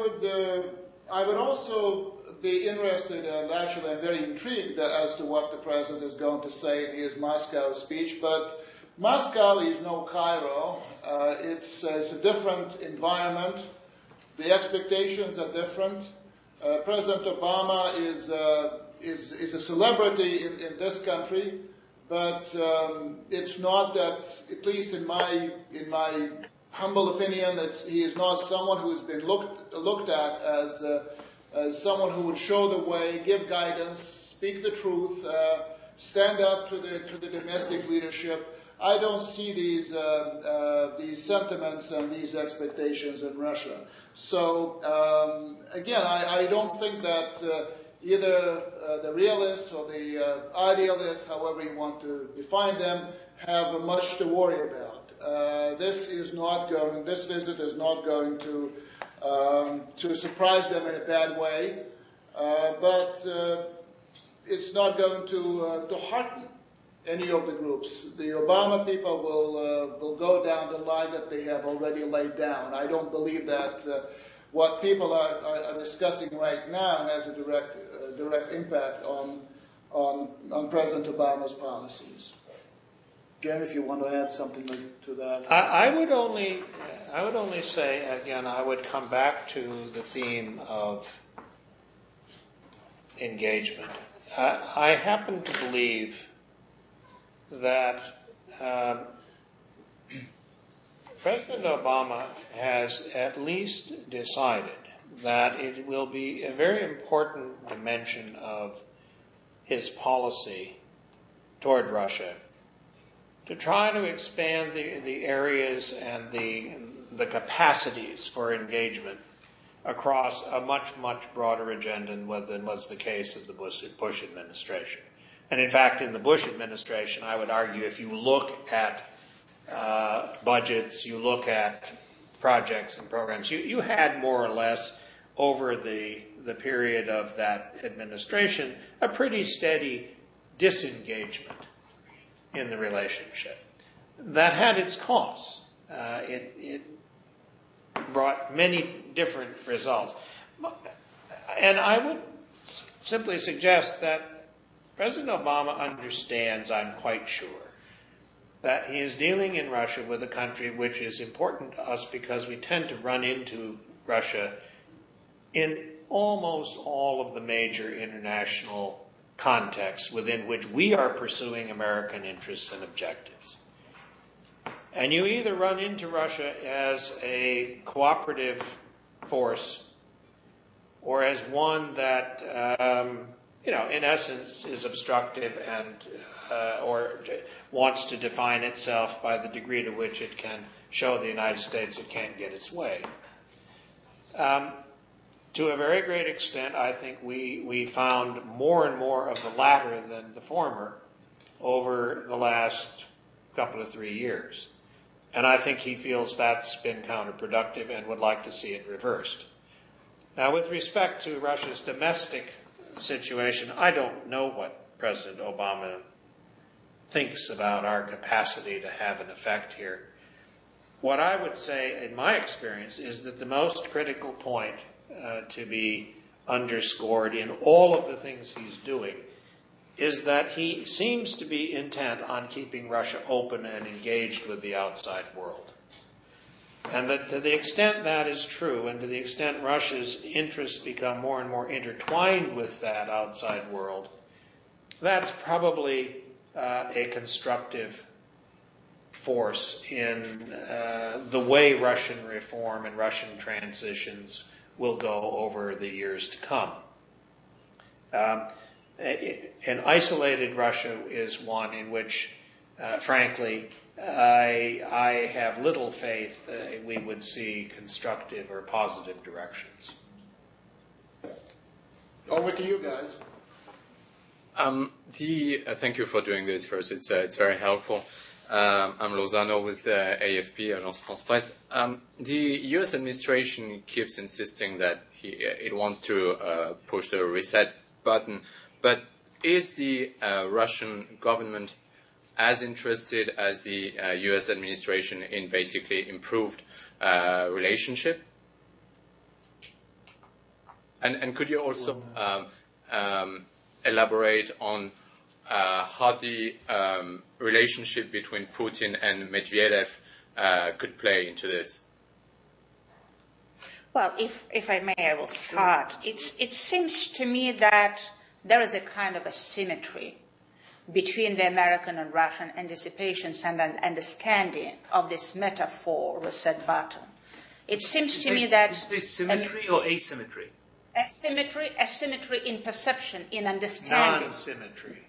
Speaker 1: would also be interested, and actually I'm very intrigued as to what the president is going to say in his Moscow speech, but Moscow is no Cairo. It's a different environment. The expectations are different. President Obama is a celebrity in this country, but it's not that, at least in my humble opinion, he is not someone who has been looked at as someone who would show the way, give guidance, speak the truth, stand up to the domestic leadership. I don't see these sentiments and these expectations in Russia. So again, I don't think that either the realists or the idealists, however you want to define them, have much to worry about. This visit is not going to surprise them in a bad way, but it's not going to hearten any of the groups. The Obama people will go down the line that they have already laid down. I don't believe that what people are discussing right now has a direct impact on President Obama's policies. Jen, if you want to add something to that.
Speaker 3: I would only say, again, I would come back to the theme of engagement. I happen to believe that President Obama has at least decided that it will be a very important dimension of his policy toward Russia to try to expand the areas and the capacities for engagement across a much, much broader agenda than was the case of the Bush administration. And in fact, in the Bush administration, I would argue if you look at budgets, you look at projects and programs, you had more or less over the period of that administration a pretty steady disengagement in the relationship. That had its costs. It brought many different results. And I would simply suggest that President Obama understands, I'm quite sure, that he is dealing in Russia with a country which is important to us because we tend to run into Russia in almost all of the major international contexts within which we are pursuing American interests and objectives. And you either run into Russia as a cooperative force or as one that, in essence is obstructive and or wants to define itself by the degree to which it can show the United States it can't get its way. To a very great extent, I think we found more and more of the latter than the former over the last couple of 3 years. And I think he feels that's been counterproductive and would like to see it reversed. Now, with respect to Russia's domestic situation, I don't know what President Obama thinks about our capacity to have an effect here. What I would say, in my experience, is that the most critical point to be underscored in all of the things he's doing is that he seems to be intent on keeping Russia open and engaged with the outside world. And that to the extent that is true, and to the extent Russia's interests become more and more intertwined with that outside world, that's probably a constructive force in the way Russian reform and Russian transitions will go over the years to come. An isolated Russia is one in which, frankly, I have little faith we would see constructive or positive directions.
Speaker 1: Over to you guys.
Speaker 6: Thank you for doing this first. It's very helpful. I'm Lozano with AFP, Agence France Presse. The U.S. administration keeps insisting that it wants to push the reset button, but is the Russian government as interested as the U.S. administration in basically improved relationship? And could you also elaborate on how the relationship between Putin and Medvedev could play into this?
Speaker 2: Well, if I may, I will start. It seems to me that there is a kind of a symmetry between the American and Russian anticipations and an understanding of this metaphor, reset button. It seems to me that...
Speaker 5: Is this symmetry or asymmetry?
Speaker 2: asymmetry in perception, in understanding.
Speaker 3: Non-symmetry.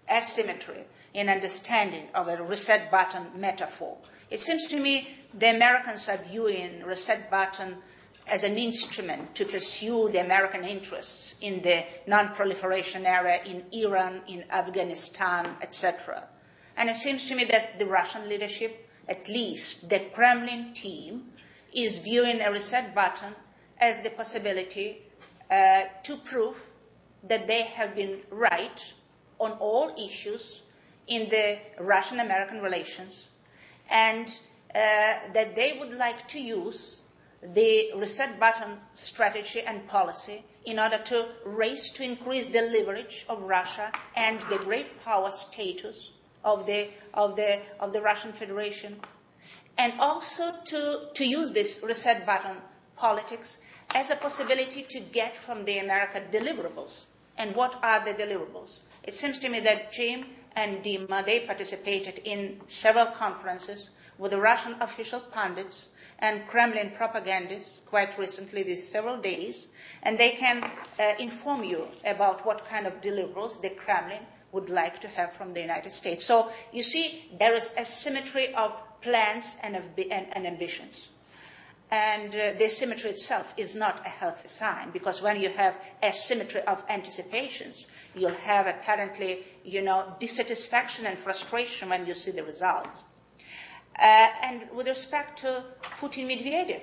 Speaker 2: Asymmetry in understanding of a reset button metaphor. It seems to me the Americans are viewing reset button as an instrument to pursue the American interests in the non-proliferation area, in Iran, in Afghanistan, etc. And it seems to me that the Russian leadership, at least the Kremlin team, is viewing a reset button as the possibility to prove that they have been right on all issues in the Russian-American relations, and that they would like to use the reset button strategy and policy in order to increase the leverage of Russia and the great power status of the Russian Federation, and also to use this reset button politics as a possibility to get from the America deliverables. And what are the deliverables? It seems to me that Jim and Dima, they participated in several conferences with the Russian official pundits and Kremlin propagandists quite recently, these several days, and they can inform you about what kind of deliverables the Kremlin would like to have from the United States. So you see, there is a symmetry of plans and ambitions. And the asymmetry itself is not a healthy sign, because when you have asymmetry of anticipations, you'll have apparently, dissatisfaction and frustration when you see the results. And with respect to Putin-Medvedev,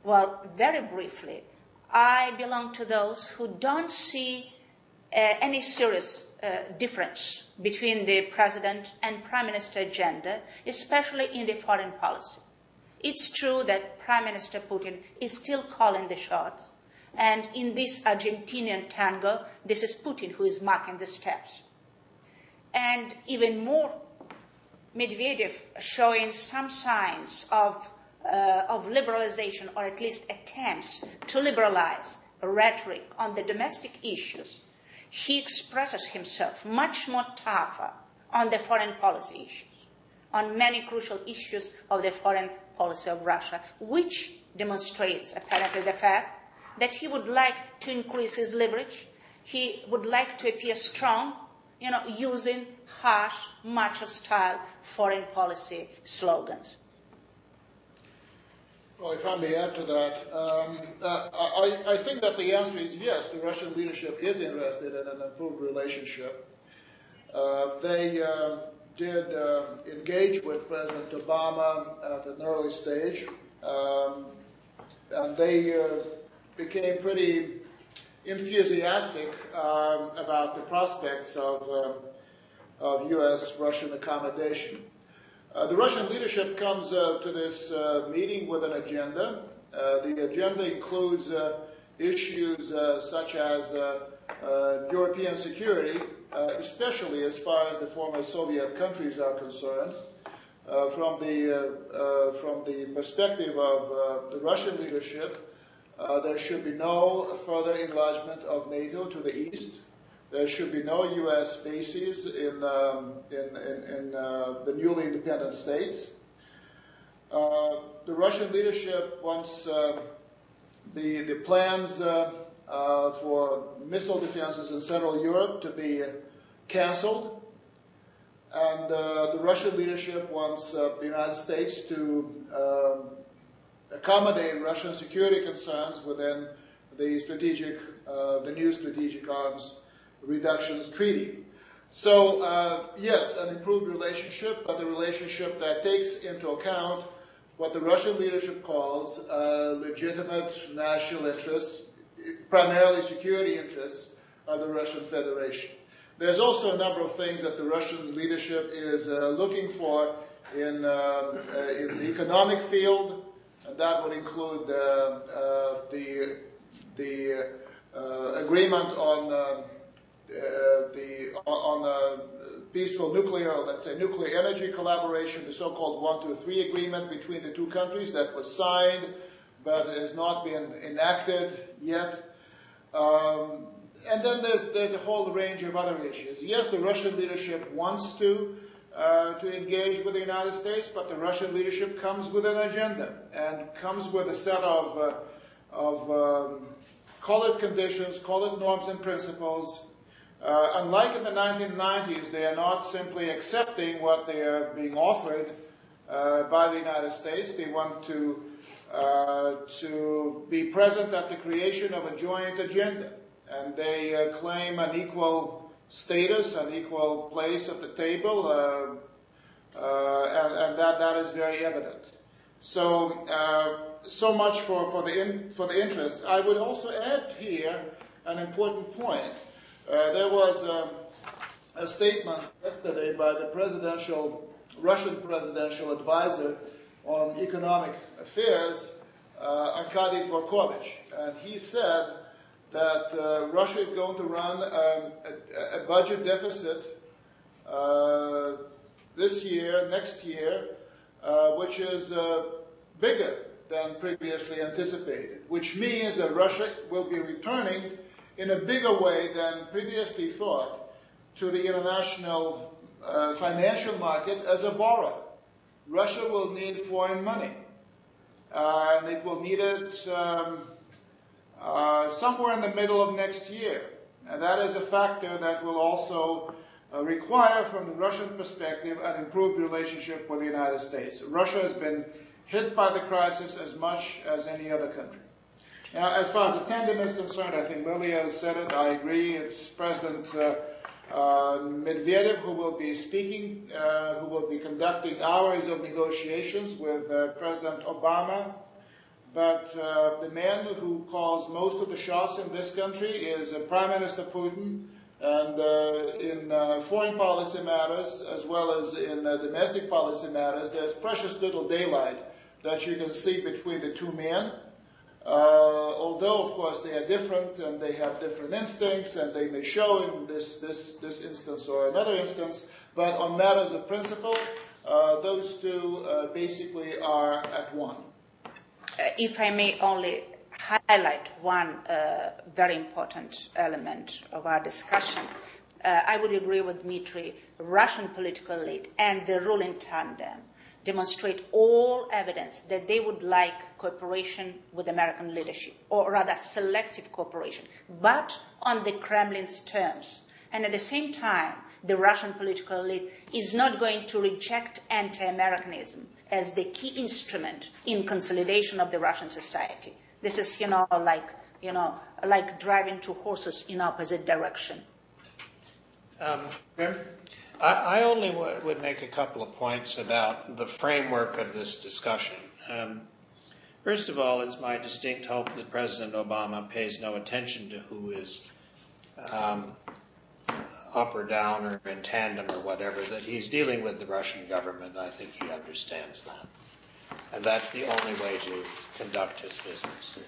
Speaker 2: well, very briefly, I belong to those who don't see any serious difference between the president and prime minister agenda, especially in the foreign policy. It's true that Prime Minister Putin is still calling the shots, and in this Argentinian tango, this is Putin who is marking the steps. And even more, Medvedev showing some signs of liberalization, or at least attempts to liberalize rhetoric on the domestic issues. He expresses himself much more tougher on the foreign policy issues, on many crucial issues of the foreign policy of Russia, which demonstrates apparently the fact that he would like to increase his leverage. He would like to appear strong, using harsh, macho-style foreign policy slogans.
Speaker 1: Well, if I may add to that, I think that the answer is yes, the Russian leadership is interested in an improved relationship. They did engage with President Obama at an early stage, and they became pretty enthusiastic about the prospects of U.S. Russian accommodation. The Russian leadership comes to this meeting with an agenda. The agenda includes issues such as European security, especially as far as the former Soviet countries are concerned. From the perspective of the Russian leadership, there should be no further enlargement of NATO to the east. There should be no U.S. bases in the newly independent states. The Russian leadership wants the plans for missile defenses in Central Europe to be cancelled. And the Russian leadership wants the United States to accommodate Russian security concerns within the new strategic arms reductions treaty. So, yes, an improved relationship, but a relationship that takes into account what the Russian leadership calls legitimate national interests, primarily security interests of the Russian Federation. There's also a number of things that the Russian leadership is looking for in the economic field, and that would include the agreement on peaceful nuclear, or let's say nuclear energy collaboration, the so-called 1-2-3 agreement between the two countries that was signed but has not been enacted yet. And then there's a whole range of other issues. Yes, the Russian leadership wants to engage with the United States, but the Russian leadership comes with an agenda and comes with a set of call it conditions, call it norms and principles. Unlike in the 1990s, they are not simply accepting what they are being offered by the United States. They want to be present at the creation of a joint agenda. And they claim an equal status, an equal place at the table, and that is very evident. So, so much for the interest. I would also add here an important point. There was a statement yesterday by the Russian presidential advisor on economic affairs, Arkady Dvorkovich, and he said that Russia is going to run a budget deficit this year, next year, which is bigger than previously anticipated, which means that Russia will be returning in a bigger way than previously thought to the international financial market as a borrower. Russia will need foreign money, and it will need it somewhere in the middle of next year. And that is a factor that will also require, from the Russian perspective, an improved relationship with the United States. Russia has been hit by the crisis as much as any other country. Now, as far as the tandem is concerned, I think Lilia has said it, I agree. It's President Medvedev who will be speaking, who will be conducting hours of negotiations with President Obama. But the man who calls most of the shots in this country is Prime Minister Putin. And in foreign policy matters, as well as in domestic policy matters, there's precious little daylight that you can see between the two men. Although, of course, they are different and they have different instincts, and they may show in this instance or another instance, but on matters of principle, those two basically are at one.
Speaker 2: If I may only highlight one very important element of our discussion, I would agree with Dmitry. Russian political elite and the ruling tandem demonstrate all evidence that they would like cooperation with American leadership, or rather selective cooperation, but on the Kremlin's terms. And at the same time, the Russian political elite is not going to reject anti-Americanism as the key instrument in consolidation of the Russian society. This is, like driving two horses in opposite direction.
Speaker 3: I only would make a couple of points about the framework of this discussion. First of all, it's my distinct hope that President Obama pays no attention to who is up or down or in tandem or whatever, that he's dealing with the Russian government. I think he understands that. And that's the only way to conduct his business.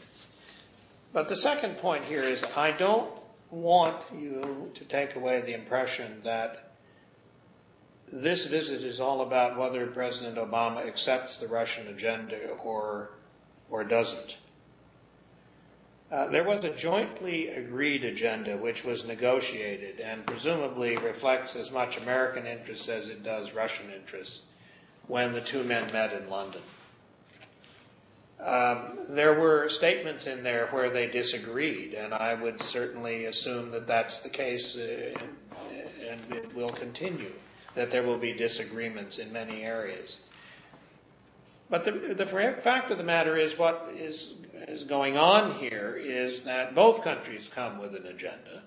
Speaker 3: But the second point here is I don't want you to take away the impression that this visit is all about whether President Obama accepts the Russian agenda or doesn't. There was a jointly agreed agenda which was negotiated and presumably reflects as much American interests as it does Russian interests when the two men met in London. There were statements in there where they disagreed, and I would certainly assume that that's the case, and it will continue, that there will be disagreements in many areas. But the fact of the matter is what is going on here is that both countries come with an agenda.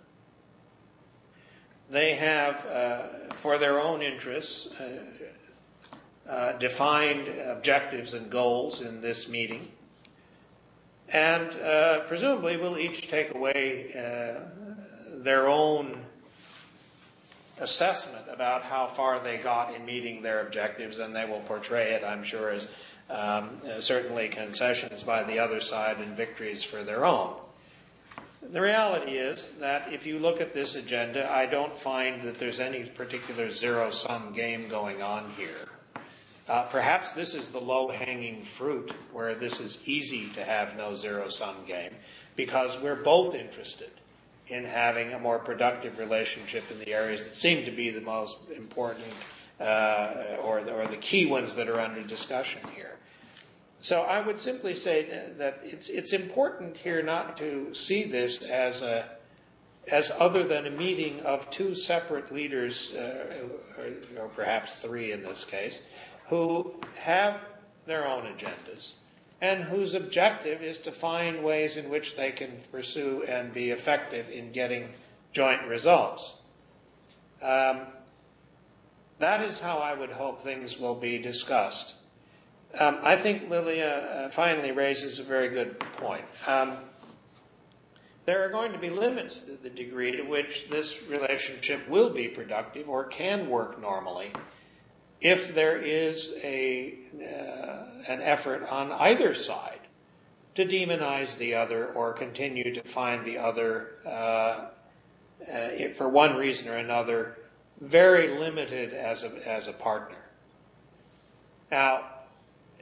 Speaker 3: They have, for their own interests, defined objectives and goals in this meeting, and presumably will each take away their own assessment about how far they got in meeting their objectives, and they will portray it, I'm sure, as certainly concessions by the other side and victories for their own. The reality is that if you look at this agenda, I don't find that there's any particular zero-sum game going on here. Perhaps this is the low-hanging fruit where this is easy to have no zero-sum game, because we're both interested in having a more productive relationship in the areas that seem to be the most important or the key ones that are under discussion here. So I would simply say that it's important here not to see this as other than a meeting of two separate leaders, or perhaps three in this case, who have their own agendas and whose objective is to find ways in which they can pursue and be effective in getting joint results. That is how I would hope things will be discussed. I think Lilia finally raises a very good point. There are going to be limits to the degree to which this relationship will be productive or can work normally if there is an effort on either side to demonize the other or continue to find the other, for one reason or another, very limited as a partner. Now,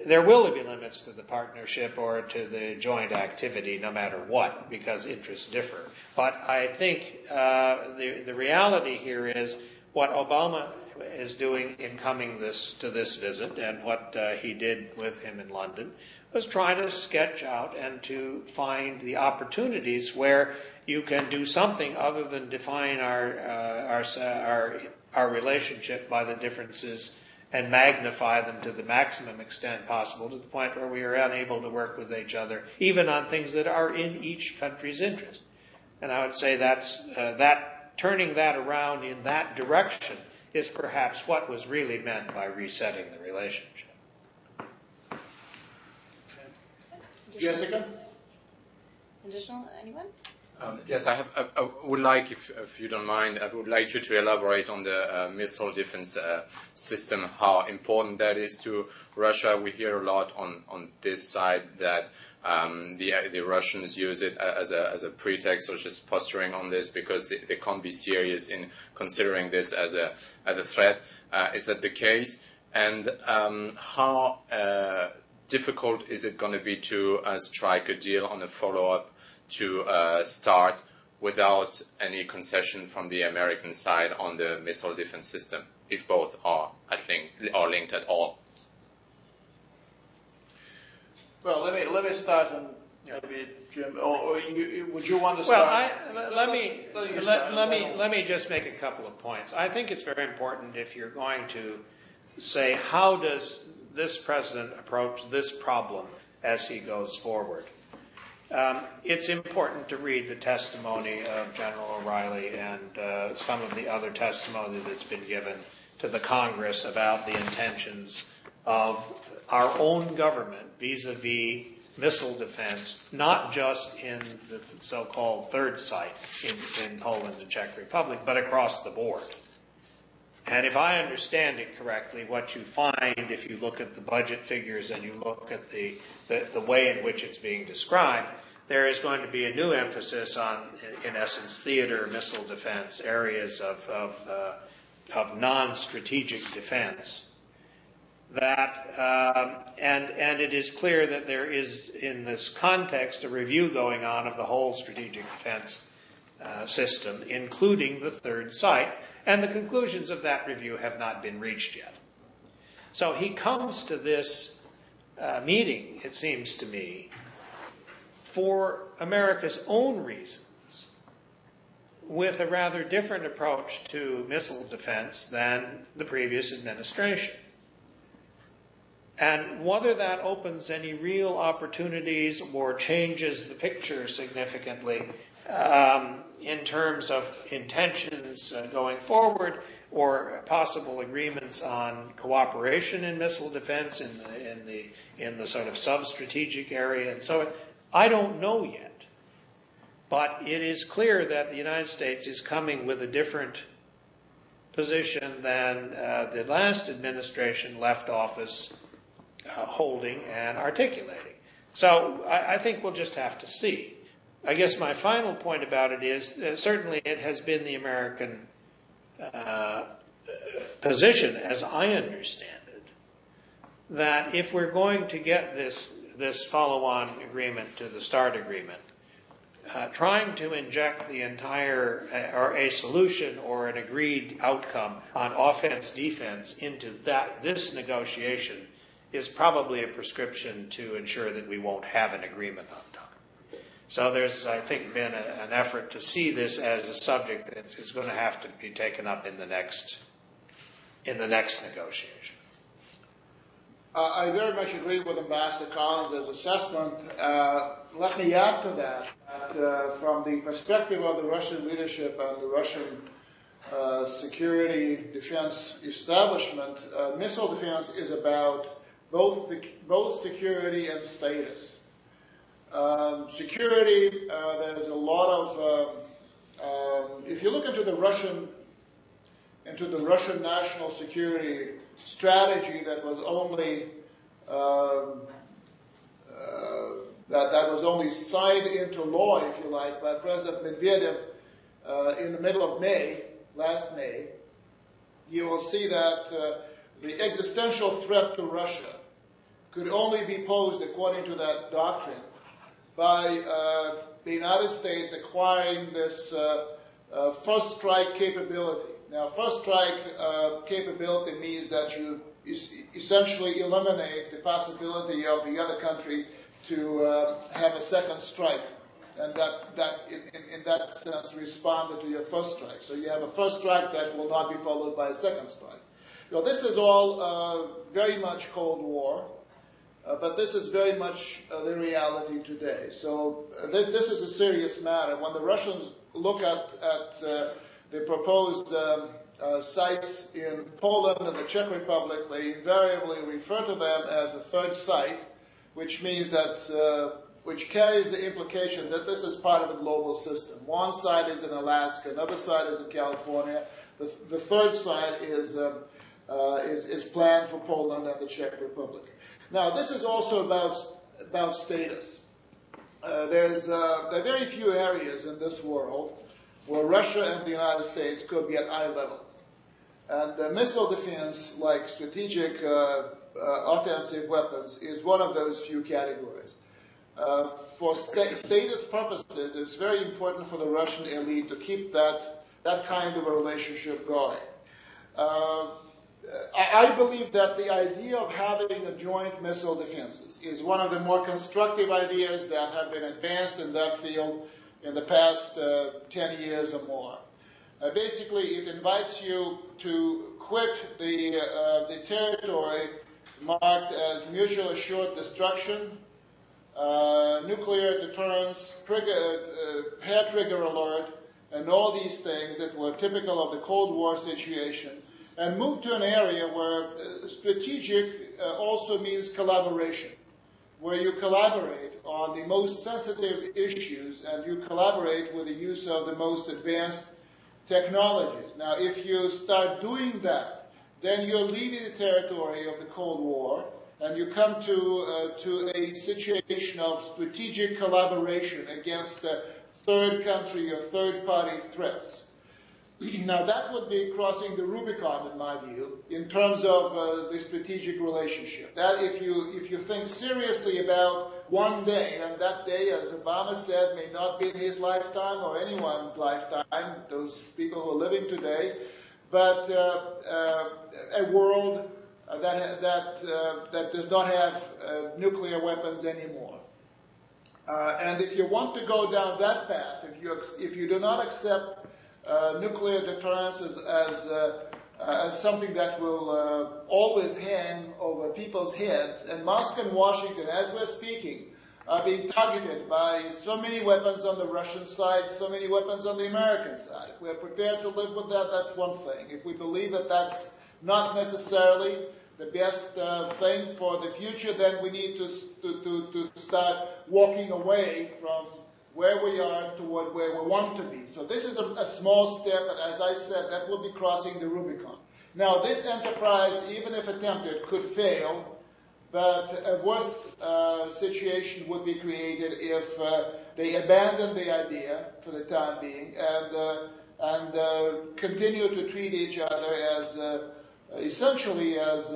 Speaker 3: there will be limits to the partnership or to the joint activity no matter what, because interests differ. But I think the reality here is what Obama is doing in coming to this visit, and what he did with him in London, was try to sketch out and to find the opportunities where you can do something other than define our relationship by the differences and magnify them to the maximum extent possible, to the point where we are unable to work with each other, even on things that are in each country's interest. And I would say that turning that around in that direction is perhaps what was really meant by resetting the relationship.
Speaker 1: Jessica?
Speaker 4: Additional, anyone?
Speaker 6: Yes, I would like, if you don't mind, I would like you to elaborate on the missile defense system, how important that is to Russia. We hear a lot on this side that the Russians use it as a pretext, or just posturing on this because they can't be serious in considering this as a threat. Is that the case? And how difficult is it going to be to strike a deal on a follow-up to start without any concession from the American side on the missile defense system, if both are linked at all?
Speaker 1: Well, let me start, and maybe Jim, or would you want to start?
Speaker 3: Well, let me just make a couple of points. I think it's very important, if you're going to say how does this president approach this problem as he goes forward. It's important to read the testimony of General O'Reilly and some of the other testimony that's been given to the Congress about the intentions of our own government vis-a-vis missile defense, not just in the so-called third site in Poland and Czech Republic, but across the board. And if I understand it correctly, what you find if you look at the budget figures and you look at the way in which it's being described, there is going to be a new emphasis on, in essence, theater, missile defense, areas of non-strategic defense. And it is clear that there is, in this context, a review going on of the whole strategic defense system, including the third site. And the conclusions of that review have not been reached yet. So he comes to this meeting, it seems to me, for America's own reasons, with a rather different approach to missile defense than the previous administration. And whether that opens any real opportunities or changes the picture significantly in terms of intentions going forward, or possible agreements on cooperation in missile defense in the sort of sub-strategic area and so on, I don't know yet. But it is clear that the United States is coming with a different position than the last administration left office holding and articulating. So I think we'll just have to see. I guess my final point about it is certainly it has been the American position, as I understand it, that if we're going to get this follow-on agreement to the START agreement, trying to inject the entire, or a solution or an agreed outcome on offense-defense into this negotiation is probably a prescription to ensure that we won't have an agreement on time. So there's, I think, been an effort to see this as a subject that is going to have to be taken up in the next negotiation.
Speaker 1: I very much agree with Ambassador Collins' assessment. Let me add to that, from the perspective of the Russian leadership and the Russian security defense establishment, missile defense is about both security and status. Security, there's a lot of, if you look into the Russian national security strategy that was only that was only signed into law, if you like, by President Medvedev in the middle of last May, you will see that the existential threat to Russia could only be posed, according to that doctrine, by the United States acquiring this first strike capability. Now, first strike capability means that you essentially eliminate the possibility of the other country to have a second strike, and that in that sense responded to your first strike. So you have a first strike that will not be followed by a second strike. Now, this is all very much Cold War, but this is very much the reality today. So this is a serious matter. When the Russians look at the proposed sites in Poland and the Czech Republic, they invariably refer to them as the third site, which means that, which carries the implication that this is part of a global system. One site is in Alaska, another site is in California. The third site is planned for Poland and the Czech Republic. Now, this is also about status. There are very few areas in this world where Russia and the United States could be at eye level. And missile defense, like strategic offensive weapons, is one of those few categories. For status purposes, it's very important for the Russian elite to keep that kind of a relationship going. I believe that the idea of having a joint missile defenses is one of the more constructive ideas that have been advanced in that field in the past 10 years or more. Basically, it invites you to quit the territory marked as mutual assured destruction, nuclear deterrence, hair trigger alert, and all these things that were typical of the Cold War situation, and move to an area where strategic also means collaboration, where you collaborate on the most sensitive issues and you collaborate with the use of the most advanced technologies. Now, if you start doing that, then you're leaving the territory of the Cold War and you come to a situation of strategic collaboration against third country or third party threats. Now, that would be crossing the Rubicon, in my view, in terms of the strategic relationship. That if you think seriously about one day, and that day, as Obama said, may not be in his lifetime or anyone's lifetime, those people who are living today, but a world that does not have nuclear weapons anymore. And if you want to go down that path, if you do not accept nuclear deterrence as something that will always hang over people's heads, and Moscow and Washington, as we're speaking, are being targeted by so many weapons on the Russian side, so many weapons on the American side. If we're prepared to live with that, that's one thing. If we believe that that's not necessarily the best thing for the future, then we need to start walking away from where we are toward where we want to be. So this is a small step, but as I said, that will be crossing the Rubicon. Now, this enterprise, even if attempted, could fail, but a worse situation would be created if they abandon the idea for the time being and continue to treat each other as essentially as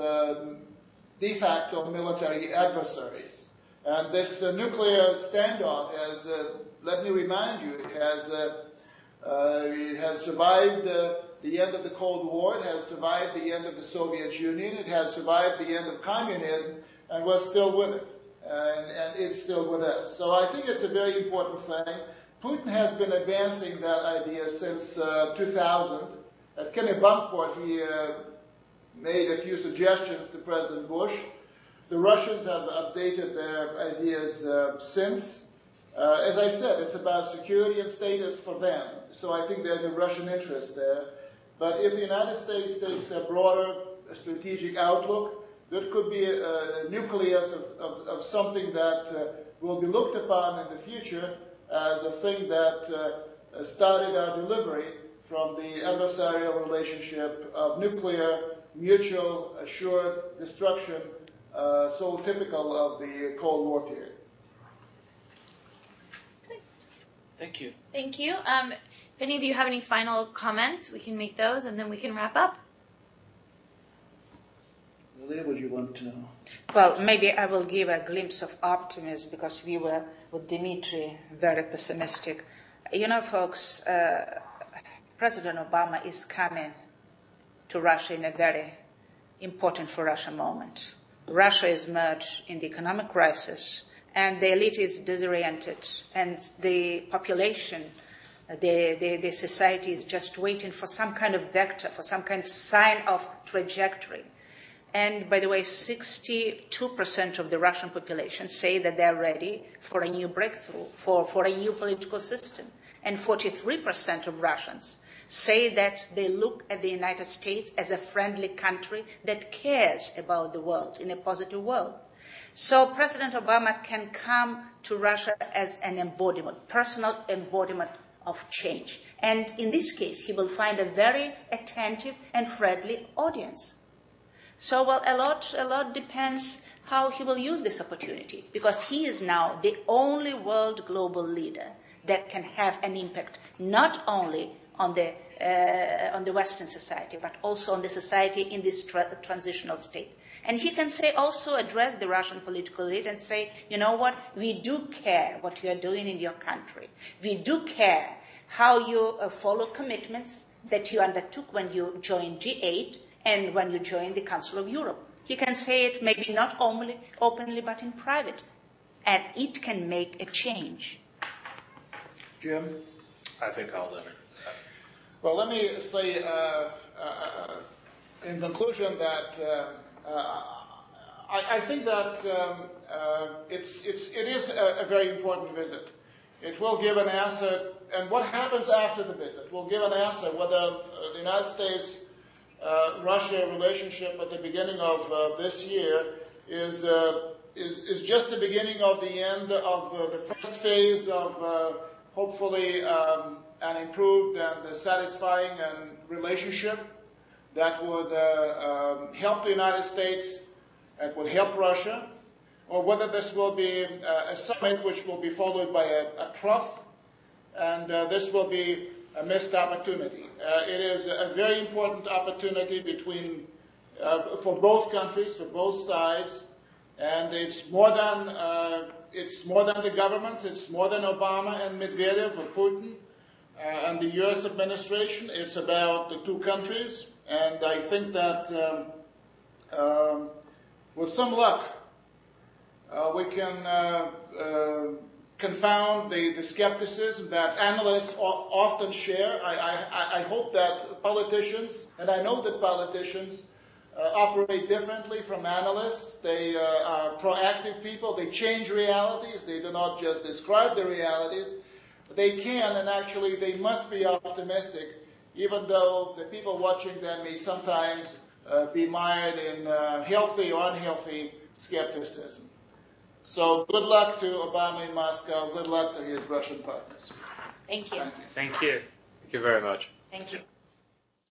Speaker 1: de facto military adversaries. And this nuclear standoff has, let me remind you, has It has survived the end of the Cold War. It has survived the end of the Soviet Union. It has survived the end of communism and was still with it. And is still with us. So I think it's a very important thing. Putin has been advancing that idea since 2000. At Kennebunkport, he made a few suggestions to President Bush. The Russians have updated their ideas since. As I said, it's about security and status for them. So I think there's a Russian interest there. But if the United States takes a broader strategic outlook, there could be a nucleus of something that will be looked upon in the future as a thing that started our delivery from the adversarial relationship of nuclear, mutual, assured destruction, so typical of the Cold War period.
Speaker 5: Thank you.
Speaker 4: Thank you. If any of you have any final comments, we can make those and then we can wrap up.
Speaker 1: Lilia, would you want to?
Speaker 2: Well, maybe I will give a glimpse of optimism because we were with Dmitry very pessimistic. You know, folks, President Obama is coming to Russia in a very important for Russia moment. Russia is merged in the economic crisis, and the elite is disoriented, and the population, the society is just waiting for some kind of vector, for some kind of sign of trajectory. And by the way, 62% of the Russian population say that they're ready for a new breakthrough, for a new political system. And 43% of Russians say that they look at the United States as a friendly country that cares about the world in a positive world. So President Obama can come to Russia as an embodiment, personal embodiment of change. And in this case, he will find a very attentive and friendly audience. So, well, a lot depends how he will use this opportunity, because he is now the only world global leader that can have an impact not only on the Western society, but also on the society in this transitional state. And he can say, also address the Russian political elite and say, you know what, we do care what you are doing in your country. We do care how you follow commitments that you undertook when you joined G8 and when you join the Council of Europe. He can say it maybe not only openly but in private, and it can make a change.
Speaker 1: Jim?
Speaker 3: I think I'll limit.
Speaker 1: Well, let me say in conclusion that I think that it is a very important visit. It will give an answer, and what happens after the visit will give an answer whether the United States Russia relationship at the beginning of this year is just the beginning of the end of the first phase of hopefully an improved and satisfying relationship that would help the United States and would help Russia, or whether this will be a summit which will be followed by a trough, and this will be a missed opportunity. It is a very important opportunity for both countries, for both sides, and it's more than the governments. It's more than Obama and Medvedev or Putin and the U.S. administration. It's about the two countries, and I think that with some luck, we can confound the skepticism that analysts often share. I hope that politicians, and I know that politicians, operate differently from analysts. They are proactive people. They change realities. They do not just describe the realities. They can, and actually they must be optimistic, even though the people watching them may sometimes be mired in healthy or unhealthy skepticism. So good luck to Obama in Moscow. Good luck to his Russian partners.
Speaker 2: Thank you.
Speaker 3: Thank you.
Speaker 6: Thank you very much.
Speaker 2: Thank you.